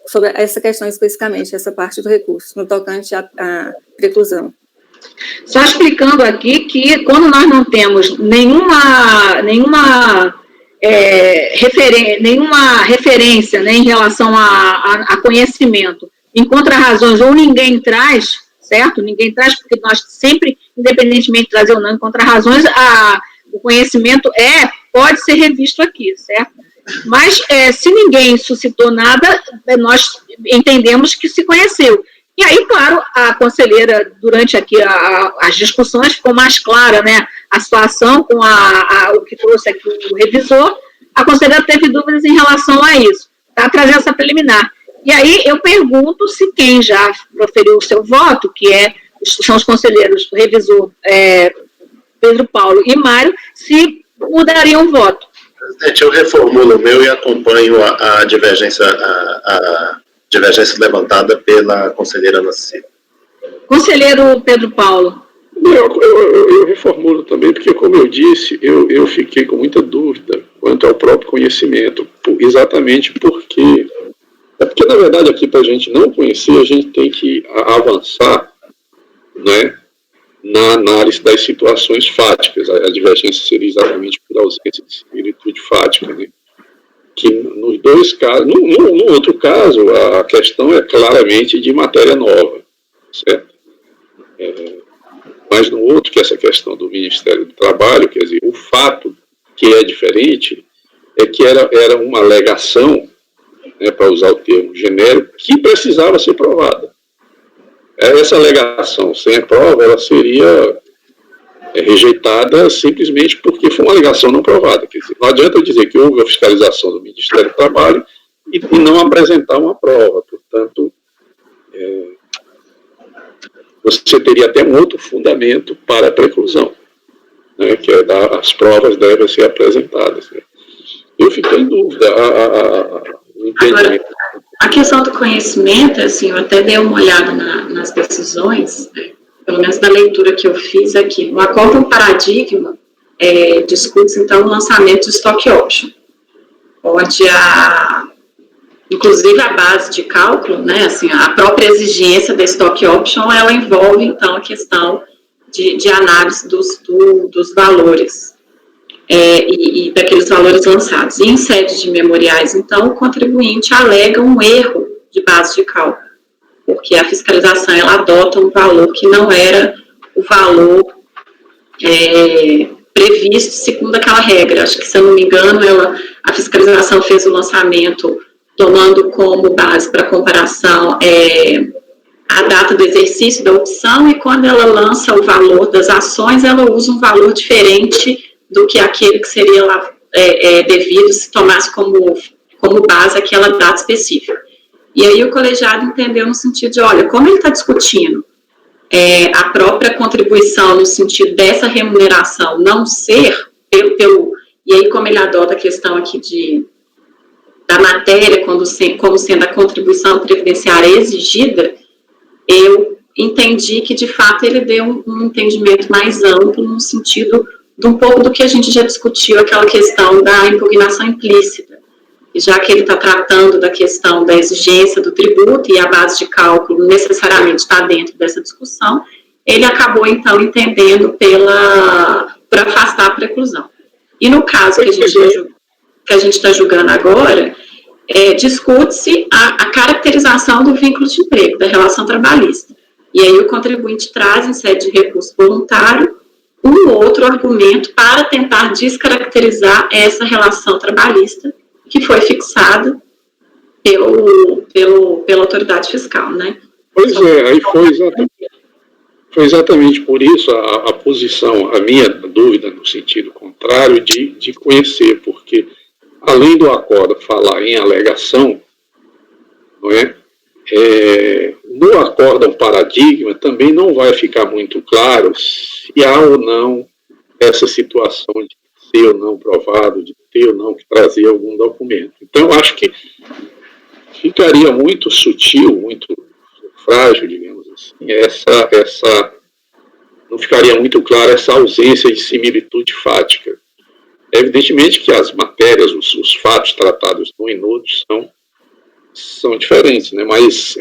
sobre essa questão especificamente, essa parte do recurso, no tocante à preclusão. Só explicando aqui que quando nós não temos nenhuma referência, né, em relação a conhecimento, em contra-razões, ou ninguém traz, certo? Ninguém traz, porque nós sempre, independentemente de trazer ou não em contra-razões, o conhecimento pode ser revisto aqui, certo? Mas se ninguém suscitou nada, nós entendemos que se conheceu. E aí, claro, a conselheira, durante aqui as discussões, ficou mais clara, né, a situação com o que trouxe aqui o revisor. A conselheira teve dúvidas em relação a isso, tá? Trazendo essa preliminar. E aí eu pergunto se quem já proferiu o seu voto, que são os conselheiros, o revisor Pedro Paulo e Mário, se mudariam o voto. Presidente, eu reformulo o meu e acompanho a divergência levantada pela conselheira Ana Cecília. Conselheiro Pedro Paulo. Eu reformulo também, porque, como eu disse, eu fiquei com muita dúvida quanto ao próprio conhecimento, exatamente porque, na verdade, aqui, para a gente não conhecer, a gente tem que avançar, né, na análise das situações fáticas. A divergência seria exatamente por ausência de similitude fática, né? Que nos dois casos, no outro caso, a questão é claramente de matéria nova, certo? Mas no outro, que é essa questão do Ministério do Trabalho, quer dizer, o fato que é diferente é que era uma alegação, né, para usar o termo genérico, que precisava ser provada. Essa alegação sem a prova, ela seria rejeitada simplesmente porque foi uma alegação não provada. Quer dizer, não adianta dizer que houve a fiscalização do Ministério do Trabalho e não apresentar uma prova. Portanto, você teria até um outro fundamento para a preclusão, né, que é as provas devem ser apresentadas. Né. Eu fiquei em dúvida. Agora, a questão do conhecimento, assim, eu até dei uma olhada nas decisões, né, pelo menos da leitura que eu fiz aqui. No acórdão paradigma, discute-se, então, o lançamento de stock option, onde inclusive a base de cálculo, né, assim, a própria exigência da stock option, ela envolve, então, a questão de análise dos valores e daqueles valores lançados. E em sede de memoriais, então, o contribuinte alega um erro de base de cálculo, porque a fiscalização ela adota um valor que não era o valor previsto segundo aquela regra. Acho que, se eu não me engano, a fiscalização fez o lançamento tomando como base para comparação a data do exercício da opção, e quando ela lança o valor das ações, ela usa um valor diferente do que aquele que seria lá devido se tomasse como base aquela data específica. E aí o colegiado entendeu no sentido de, olha, como ele está discutindo a própria contribuição no sentido dessa remuneração não ser e aí como ele adota a questão aqui da matéria como sendo a contribuição previdenciária exigida, eu entendi que, de fato, ele deu um entendimento mais amplo no sentido de um pouco do que a gente já discutiu, aquela questão da impugnação implícita. E já que ele está tratando da questão da exigência do tributo e a base de cálculo necessariamente está dentro dessa discussão, ele acabou, então, entendendo por afastar a preclusão. E no caso que a gente está julgando agora, discute-se a caracterização do vínculo de emprego, da relação trabalhista. E aí o contribuinte traz, em sede de recurso voluntário, um outro argumento para tentar descaracterizar essa relação trabalhista que foi fixada pela autoridade fiscal, né? Pois aí foi exatamente por isso a posição, a minha dúvida no sentido contrário de conhecer, porque além do acordo falar em alegação, não é? No acórdão paradigma também não vai ficar muito claro se há ou não essa situação de ser ou não provado, de ter ou não que trazer algum documento. Então, acho que ficaria muito sutil, muito frágil, digamos assim, não ficaria muito clara essa ausência de similitude fática. Evidentemente que as matérias, os fatos tratados no inudo são diferentes, né? Mas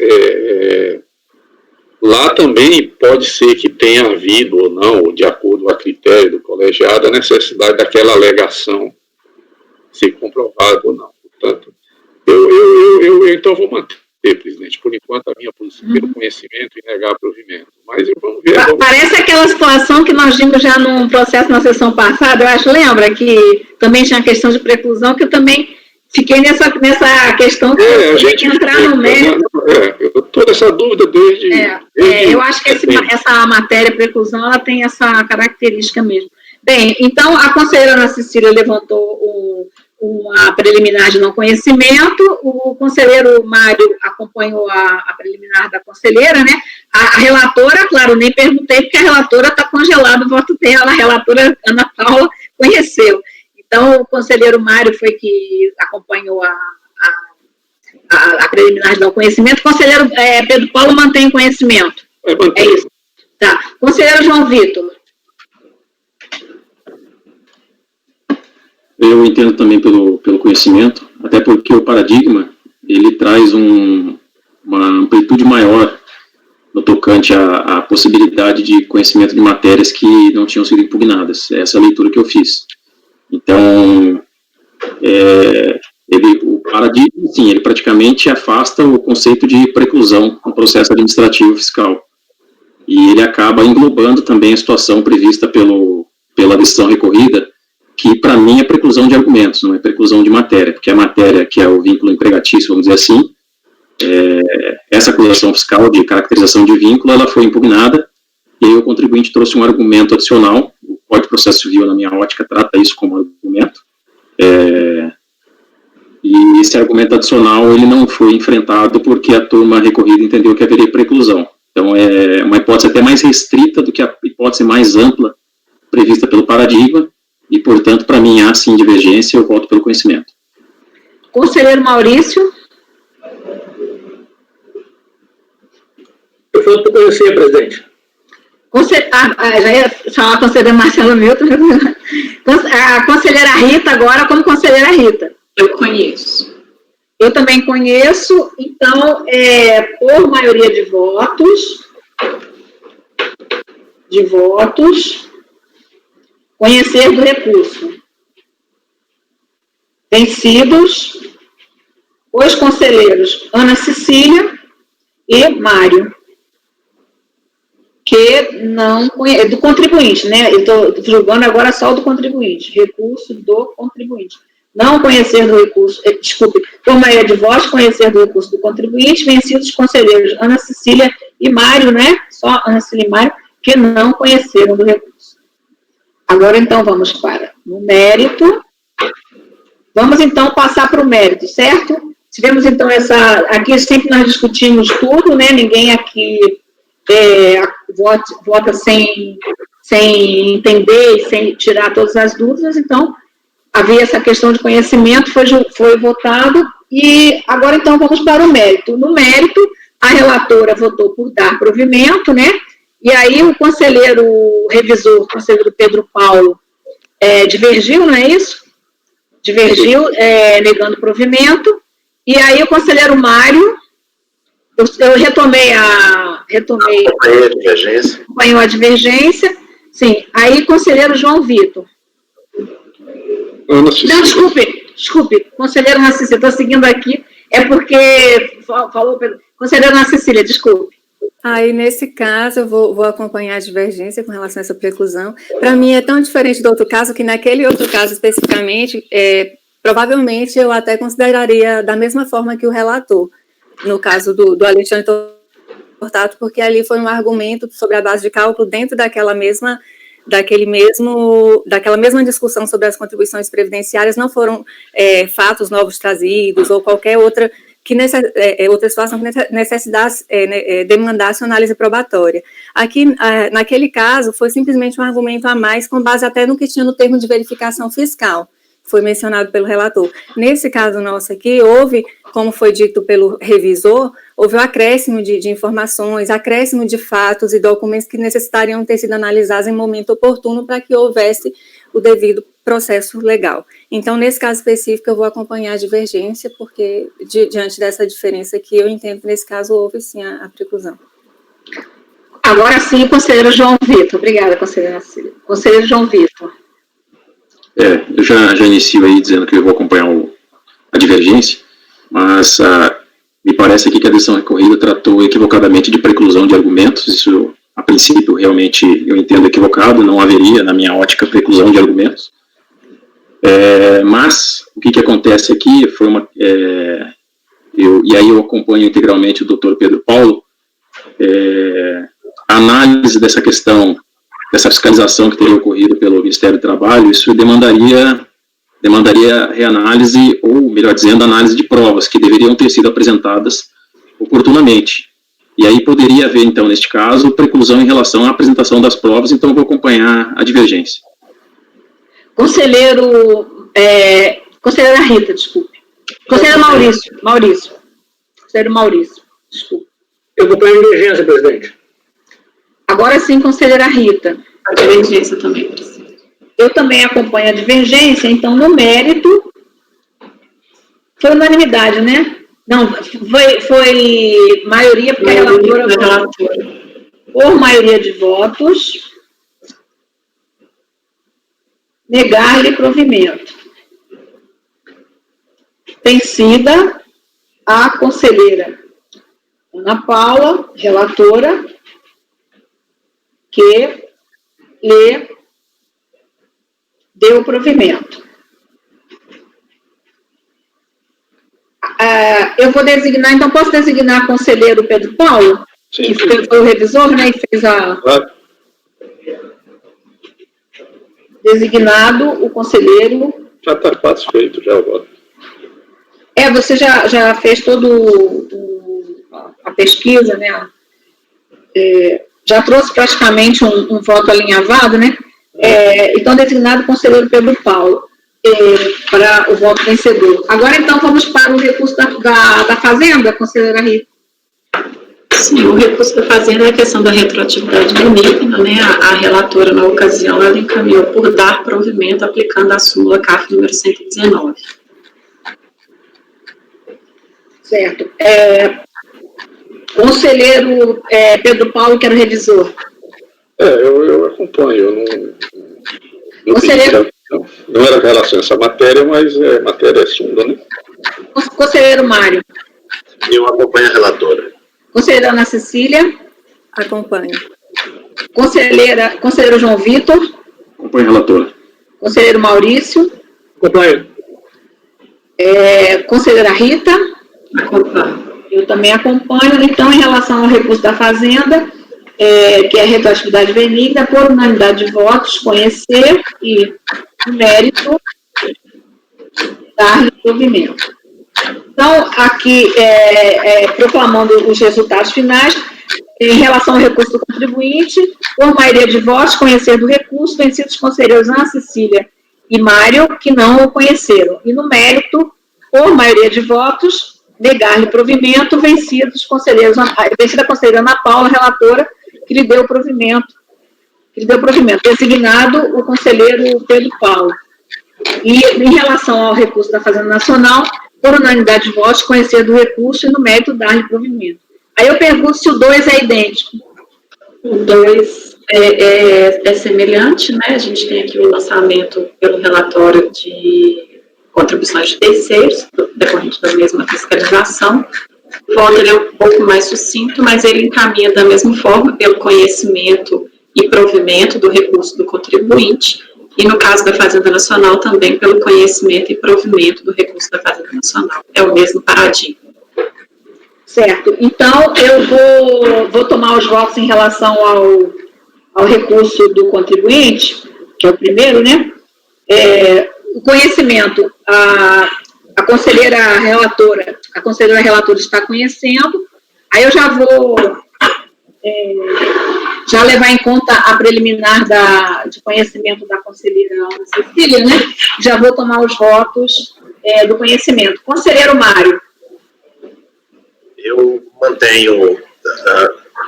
lá também pode ser que tenha havido ou não, ou de acordo com a critério do colegiado, a necessidade daquela alegação ser comprovada ou não. Portanto, eu então vou manter, presidente, por enquanto, a minha posição pelo conhecimento e negar provimento. Mas vamos ver. Parece aquela situação que nós vimos já num processo na sessão passada, eu acho, lembra, que também tinha a questão de preclusão, que eu também fiquei nessa questão que eu tinha que entrar no mérito. Eu estou nessa dúvida desde eu acho que essa matéria preclusão, ela tem essa característica mesmo. Bem, então, a conselheira Ana Cecília levantou uma preliminar de não conhecimento, o conselheiro Mário acompanhou a preliminar da conselheira, né? A relatora, claro, nem perguntei, porque a relatora está congelada o voto dela, a relatora Ana Paula conheceu. Então, o conselheiro Mário foi que acompanhou a preliminar de não conhecimento. O conselheiro Pedro Paulo mantém conhecimento. É isso. Tá. Conselheiro João Vitor. Eu entendo também pelo conhecimento, até porque o paradigma, ele traz uma amplitude maior no tocante à possibilidade de conhecimento de matérias que não tinham sido impugnadas. Essa é a leitura que eu fiz. Então, o paradigma, sim, ele praticamente afasta o conceito de preclusão no processo administrativo fiscal. E ele acaba englobando também a situação prevista pela decisão recorrida, que para mim é preclusão de argumentos, não é preclusão de matéria, porque a matéria, que é o vínculo empregatício, vamos dizer assim, essa acusação fiscal de caracterização de vínculo, ela foi impugnada, e aí o contribuinte trouxe um argumento adicional. O Código de Processo Civil, na minha ótica, trata isso como argumento, e esse argumento adicional, ele não foi enfrentado porque a turma recorrida entendeu que haveria preclusão. Então, é uma hipótese até mais restrita do que a hipótese mais ampla prevista pelo paradigma, e, portanto, para mim, há sim divergência, eu voto pelo conhecimento. Conselheiro Maurício. Eu voto por conhecer, presidente. Já ia chamar a conselheira Marcelo Milton. A conselheira Rita agora, como conselheira Rita. Eu conheço. Eu também conheço, então, por maioria de votos, conhecer do recurso. Vencidos, os conselheiros Ana Cecília e Mário, que não conhece, do contribuinte, né? Eu estou julgando agora só o do contribuinte, recurso do contribuinte. Não conhecer do recurso, desculpe, por maioria de votos, conhecer do recurso do contribuinte, vencidos os conselheiros Ana Cecília e Mário, né? Só Ana Cecília e Mário, que não conheceram do recurso. Agora, então, vamos para o mérito. Vamos, então, passar para o mérito, certo? Tivemos, então, aqui sempre nós discutimos tudo, né? Ninguém aqui vota sem entender e sem tirar todas as dúvidas, então, havia essa questão de conhecimento, foi votado, e agora, então, vamos para o mérito. No mérito, a relatora votou por dar provimento, né? E aí o conselheiro revisor, o conselheiro Pedro Paulo, divergiu, não é isso? Divergiu, negando provimento, e aí o conselheiro Mário, eu retomei divergência. Acompanhou a divergência, sim. Aí, conselheiro João Vitor. Não, desculpe, conselheiro Ana Cecília, estou seguindo aqui, é porque falou, conselheiro Ana Cecília, desculpe. Aí, nesse caso, eu vou acompanhar a divergência com relação a essa preclusão. Para mim, é tão diferente do outro caso, que naquele outro caso especificamente, provavelmente eu até consideraria da mesma forma que o relator, no caso do Alexandre Tortato, porque ali foi um argumento sobre a base de cálculo dentro daquela mesma discussão sobre as contribuições previdenciárias, não foram fatos novos trazidos ou qualquer outra outra situação que necessitasse, demandasse análise probatória. Aqui, naquele caso, foi simplesmente um argumento a mais, com base até no que tinha no termo de verificação fiscal, foi mencionado pelo relator. Nesse caso nosso aqui, houve, como foi dito pelo revisor, houve um acréscimo de informações, acréscimo de fatos e documentos que necessitariam ter sido analisados em momento oportuno para que houvesse o devido processo legal. Então, nesse caso específico, eu vou acompanhar a divergência, porque, diante dessa diferença aqui, eu entendo que, nesse caso, houve, sim, a preclusão. Agora sim, conselheiro João Vitor. Obrigada, conselheira Cecília. Conselheiro João Vitor. Eu já inicio aí dizendo que eu vou acompanhar a divergência, mas me parece aqui que a decisão recorrida tratou equivocadamente de preclusão de argumentos. Isso, a princípio, realmente eu entendo equivocado, não haveria, na minha ótica, preclusão de argumentos. Mas o que acontece aqui foi e aí eu acompanho integralmente o doutor Pedro Paulo, a análise dessa questão, dessa fiscalização que teria ocorrido pelo Ministério do Trabalho, isso demandaria reanálise, ou, melhor dizendo, análise de provas que deveriam ter sido apresentadas oportunamente. E aí poderia haver, então, neste caso, preclusão em relação à apresentação das provas, então eu vou acompanhar a divergência. Conselheira Rita, desculpe. Conselheiro Maurício. Conselheiro Maurício, desculpe. Eu vou para a divergência, presidente. Agora sim, conselheira Rita. A divergência também, presidente. Eu também acompanho a divergência, então, no mérito, foi unanimidade, né? Não, foi maioria, porque a relatora votou por maioria de votos, negar-lhe provimento. Vencida a conselheira Ana Paula, relatora, que lhe deu provimento. Eu vou designar, então posso designar conselheiro Pedro Paulo? Sim, que foi o revisor, né, e fez Claro. Designado o conselheiro. Já está satisfeito, já agora. Você já fez todo a pesquisa, né? Já trouxe praticamente um voto alinhavado, né? Então, designado o conselheiro Pedro Paulo para o voto vencedor. Agora, então, vamos para o recurso da Fazenda, conselheira Rita. Sim, o recurso da Fazenda é a questão da retroatividade do NIPNA, né? A relatora, na ocasião, ela encaminhou por dar provimento aplicando a súmula CAF número 119. Certo. Conselheiro Pedro Paulo, que era o revisor. Eu acompanho. Não era relação a essa matéria, mas matéria é sunda, né? Conselheiro Mário. Eu acompanho a relatora. Conselheira Ana Cecília. Acompanho. Conselheiro João Vitor. Acompanho a relatora. Conselheiro Maurício. Acompanho. Conselheira Rita. Acompanho. Eu também acompanho. Então, em relação ao recurso da Fazenda, que é a retroatividade benigna, por unanimidade de votos, conhecer e, no mérito, dar provimento. Então, aqui, proclamando os resultados finais, em relação ao recurso do contribuinte, por maioria de votos, conhecer do recurso, vencidos os conselheiros Ana Cecília e Mário, que não o conheceram. E, no mérito, por maioria de votos, negar-lhe provimento, vencida a conselheira Ana Paula, relatora, que lhe deu provimento, designado o conselheiro Pedro Paulo. E, em relação ao recurso da Fazenda Nacional, por unanimidade de votos, conhecer do recurso e, no mérito, dar-lhe provimento. Aí eu pergunto se o 2 é idêntico. O 2 é semelhante, né? A gente tem aqui o lançamento pelo relatório de contribuições de terceiros, decorrente da mesma fiscalização. O voto ele é um pouco mais sucinto, mas ele encaminha da mesma forma pelo conhecimento e provimento do recurso do contribuinte, e no caso da Fazenda Nacional também pelo conhecimento e provimento do recurso da Fazenda Nacional. É o mesmo paradigma. Certo. Então, eu vou tomar os votos em relação ao recurso do contribuinte, que é o primeiro, né? O conhecimento, a conselheira relatora está conhecendo, aí eu já vou já levar em conta a preliminar de conhecimento da conselheira Ana Cecília, né? Já vou tomar os votos do conhecimento. Conselheiro Mário. Eu mantenho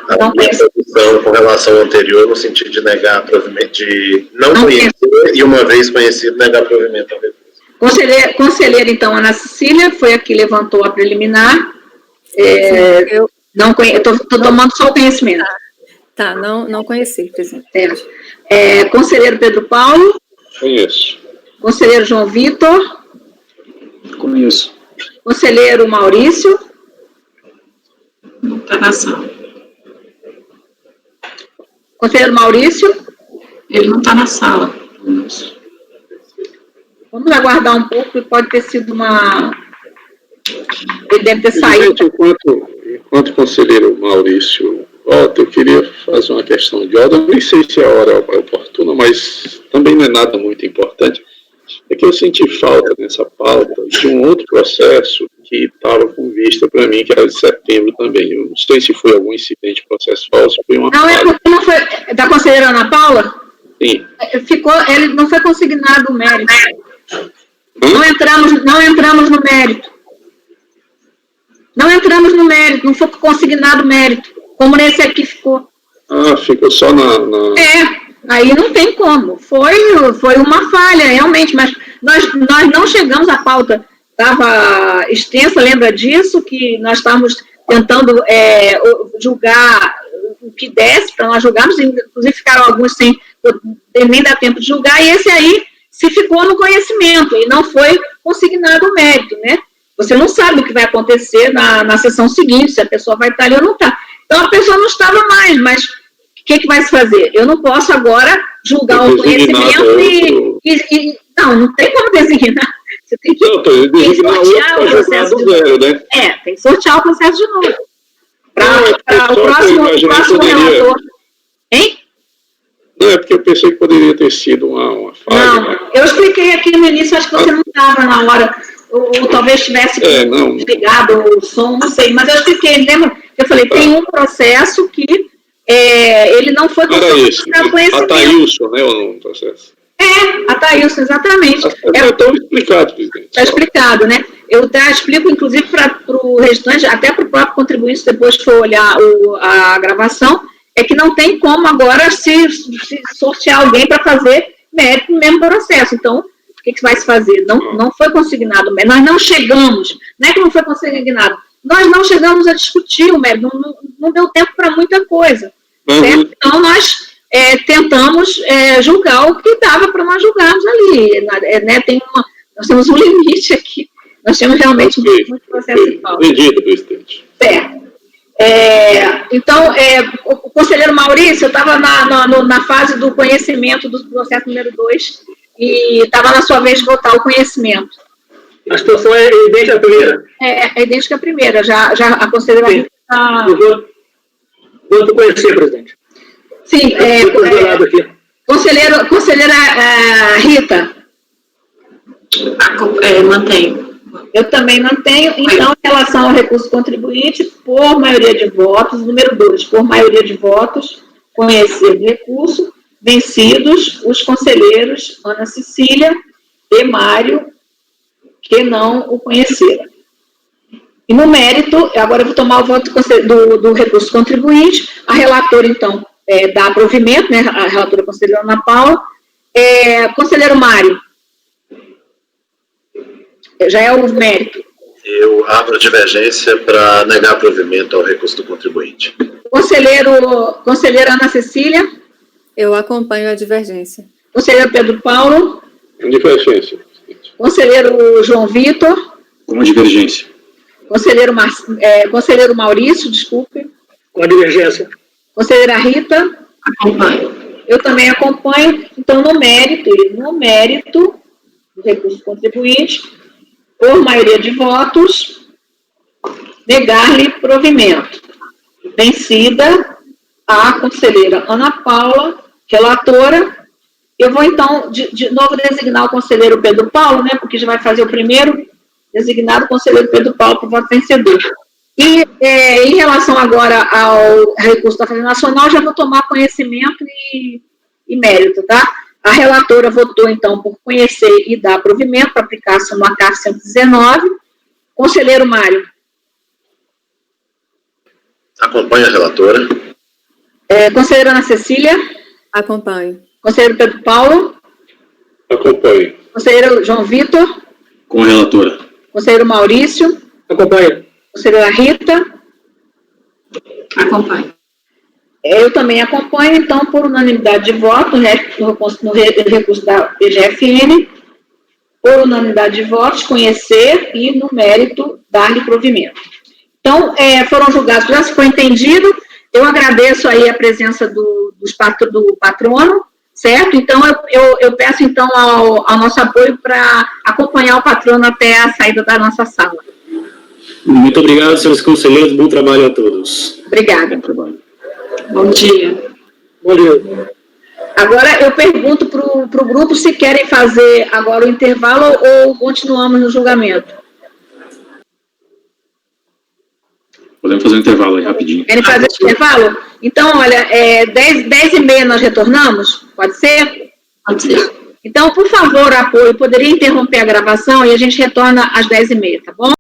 a minha posição com relação ao anterior, no sentido de negar provimento, de não conhecer e, uma vez conhecido, negar provimento ao recurso. Conselheira, então, Ana Cecília, foi a que levantou a preliminar. Estou tomando só o conhecimento. Tá, não conheci, presidente. Conselheiro Pedro Paulo. Conheço. Conselheiro João Vitor. Conheço. Conselheiro Maurício. Não está na sala. Conselheiro Maurício. Ele não está na sala. Vamos aguardar um pouco, porque pode ter sido ele deve ter saído. Enquanto o conselheiro Maurício volta, eu queria fazer uma questão de ordem. Eu nem sei se a hora é oportuna, mas também não é nada muito importante. É que eu senti falta nessa pauta de um outro processo que estava com vista para mim, que era de setembro também. Eu não sei se foi algum incidente processual, se foi uma falha. Porque não foi da conselheira Ana Paula? Sim. Ele não foi consignado o mérito. Não entramos no mérito. Não foi consignado o mérito, como nesse aqui ficou. Ficou só na... Aí não tem como. Foi uma falha, realmente, mas nós não chegamos à pauta. Estava extensa, lembra disso, que nós estávamos tentando julgar o que desse, para nós julgarmos, inclusive ficaram alguns sem nem dar tempo de julgar, e esse aí se ficou no conhecimento, e não foi consignado o mérito, né? Você não sabe o que vai acontecer na sessão seguinte, se a pessoa vai estar ali ou não está. Então, a pessoa não estava mais, mas o que vai se fazer? Eu não posso agora julgar o conhecimento não tem como designar. Você tem que sortear o processo de novo. Né? Tem que sortear o processo de novo. Para o próximo relator. Hein? Não, é porque eu pensei que poderia ter sido uma falha. Não, né? Eu expliquei aqui no início, acho que você não estava na hora, ou talvez tivesse desligado o som, não sei, mas eu expliquei, lembra? Eu falei, tem um processo que ele não foi considerado conhecimento. Ataílson, né, o processo? Ataílson, exatamente. Está explicado, presidente. Está explicado, né? Eu até explico, inclusive, para o restante, até para o próprio contribuinte, depois que for olhar a gravação, é que não tem como agora se sortear alguém para fazer mérito no mesmo processo. Então, o que vai se fazer? Não foi consignado o mérito. Nós não chegamos, não é que não foi consignado, nós não chegamos a discutir o mérito, não deu tempo para muita coisa. Certo? Então, nós tentamos julgar o que dava para nós julgarmos ali. Né? Nós temos um limite aqui Nós temos realmente muito processo de pauta. Entendido, presidente. Certo. Então, o conselheiro Maurício, eu estava na fase do conhecimento do processo número 2 e estava na sua vez de votar o conhecimento. A situação é idêntica à primeira. É idêntica à primeira, já a conselheira Rita... Vou conhecer, presidente. Sim, conselheira Rita. Mantenho. Eu também mantenho. Então, em relação ao recurso contribuinte, por maioria de votos, número 2, por maioria de votos, conhecer o recurso, vencidos os conselheiros Ana Cecília e Mário, que não o conheceram. E no mérito, agora eu vou tomar o voto do recurso contribuinte, a relatora, então, dá provimento, né, a relatora conselheira Ana Paula, conselheiro Mário, já é o mérito. Eu abro divergência para negar provimento ao recurso do contribuinte. Conselheira Ana Cecília. Eu acompanho a divergência. Conselheiro Pedro Paulo. Divergência. Conselheiro João Vitor. Com divergência. Conselheiro Maurício, desculpe. Com a divergência. Conselheira Rita. Acompanho. Eu também acompanho. Então, no mérito do recurso contribuinte, por maioria de votos, negar-lhe provimento. Vencida a conselheira Ana Paula, relatora. Eu vou, então, de novo designar o conselheiro Pedro Paulo, né, porque já vai fazer o primeiro, designado o conselheiro Pedro Paulo por voto vencedor. E, em relação agora ao recurso da Fazenda Nacional, já vou tomar conhecimento e mérito, tá? A relatora votou, então, por conhecer e dar provimento para aplicação no ACAF 119. Conselheiro Mário. Acompanho a relatora. Conselheira Ana Cecília. Acompanho. Conselheiro Pedro Paulo. Acompanho. Conselheiro João Vitor. Com a relatora. Conselheiro Maurício. Acompanho. Conselheira Rita. Acompanho. Eu também acompanho, então, por unanimidade de voto, no recurso da PGFN, por unanimidade de votos, conhecer e, no mérito, dar-lhe provimento. Então, foram julgados, já se foi entendido, eu agradeço aí a presença do patrono, certo? Então, eu peço, então, ao nosso apoio para acompanhar o patrono até a saída da nossa sala. Muito obrigado, senhores conselheiros, bom trabalho a todos. Obrigada. Bom trabalho. Bom dia. Bom dia. Agora, eu pergunto para o grupo se querem fazer agora o intervalo ou continuamos no julgamento. Podemos fazer um intervalo aí, rapidinho. Querem fazer o intervalo? Então, olha, 10h30 nós retornamos? Pode ser? Pode ser. Então, por favor, apoio, poderia interromper a gravação e a gente retorna às 10h30, tá bom?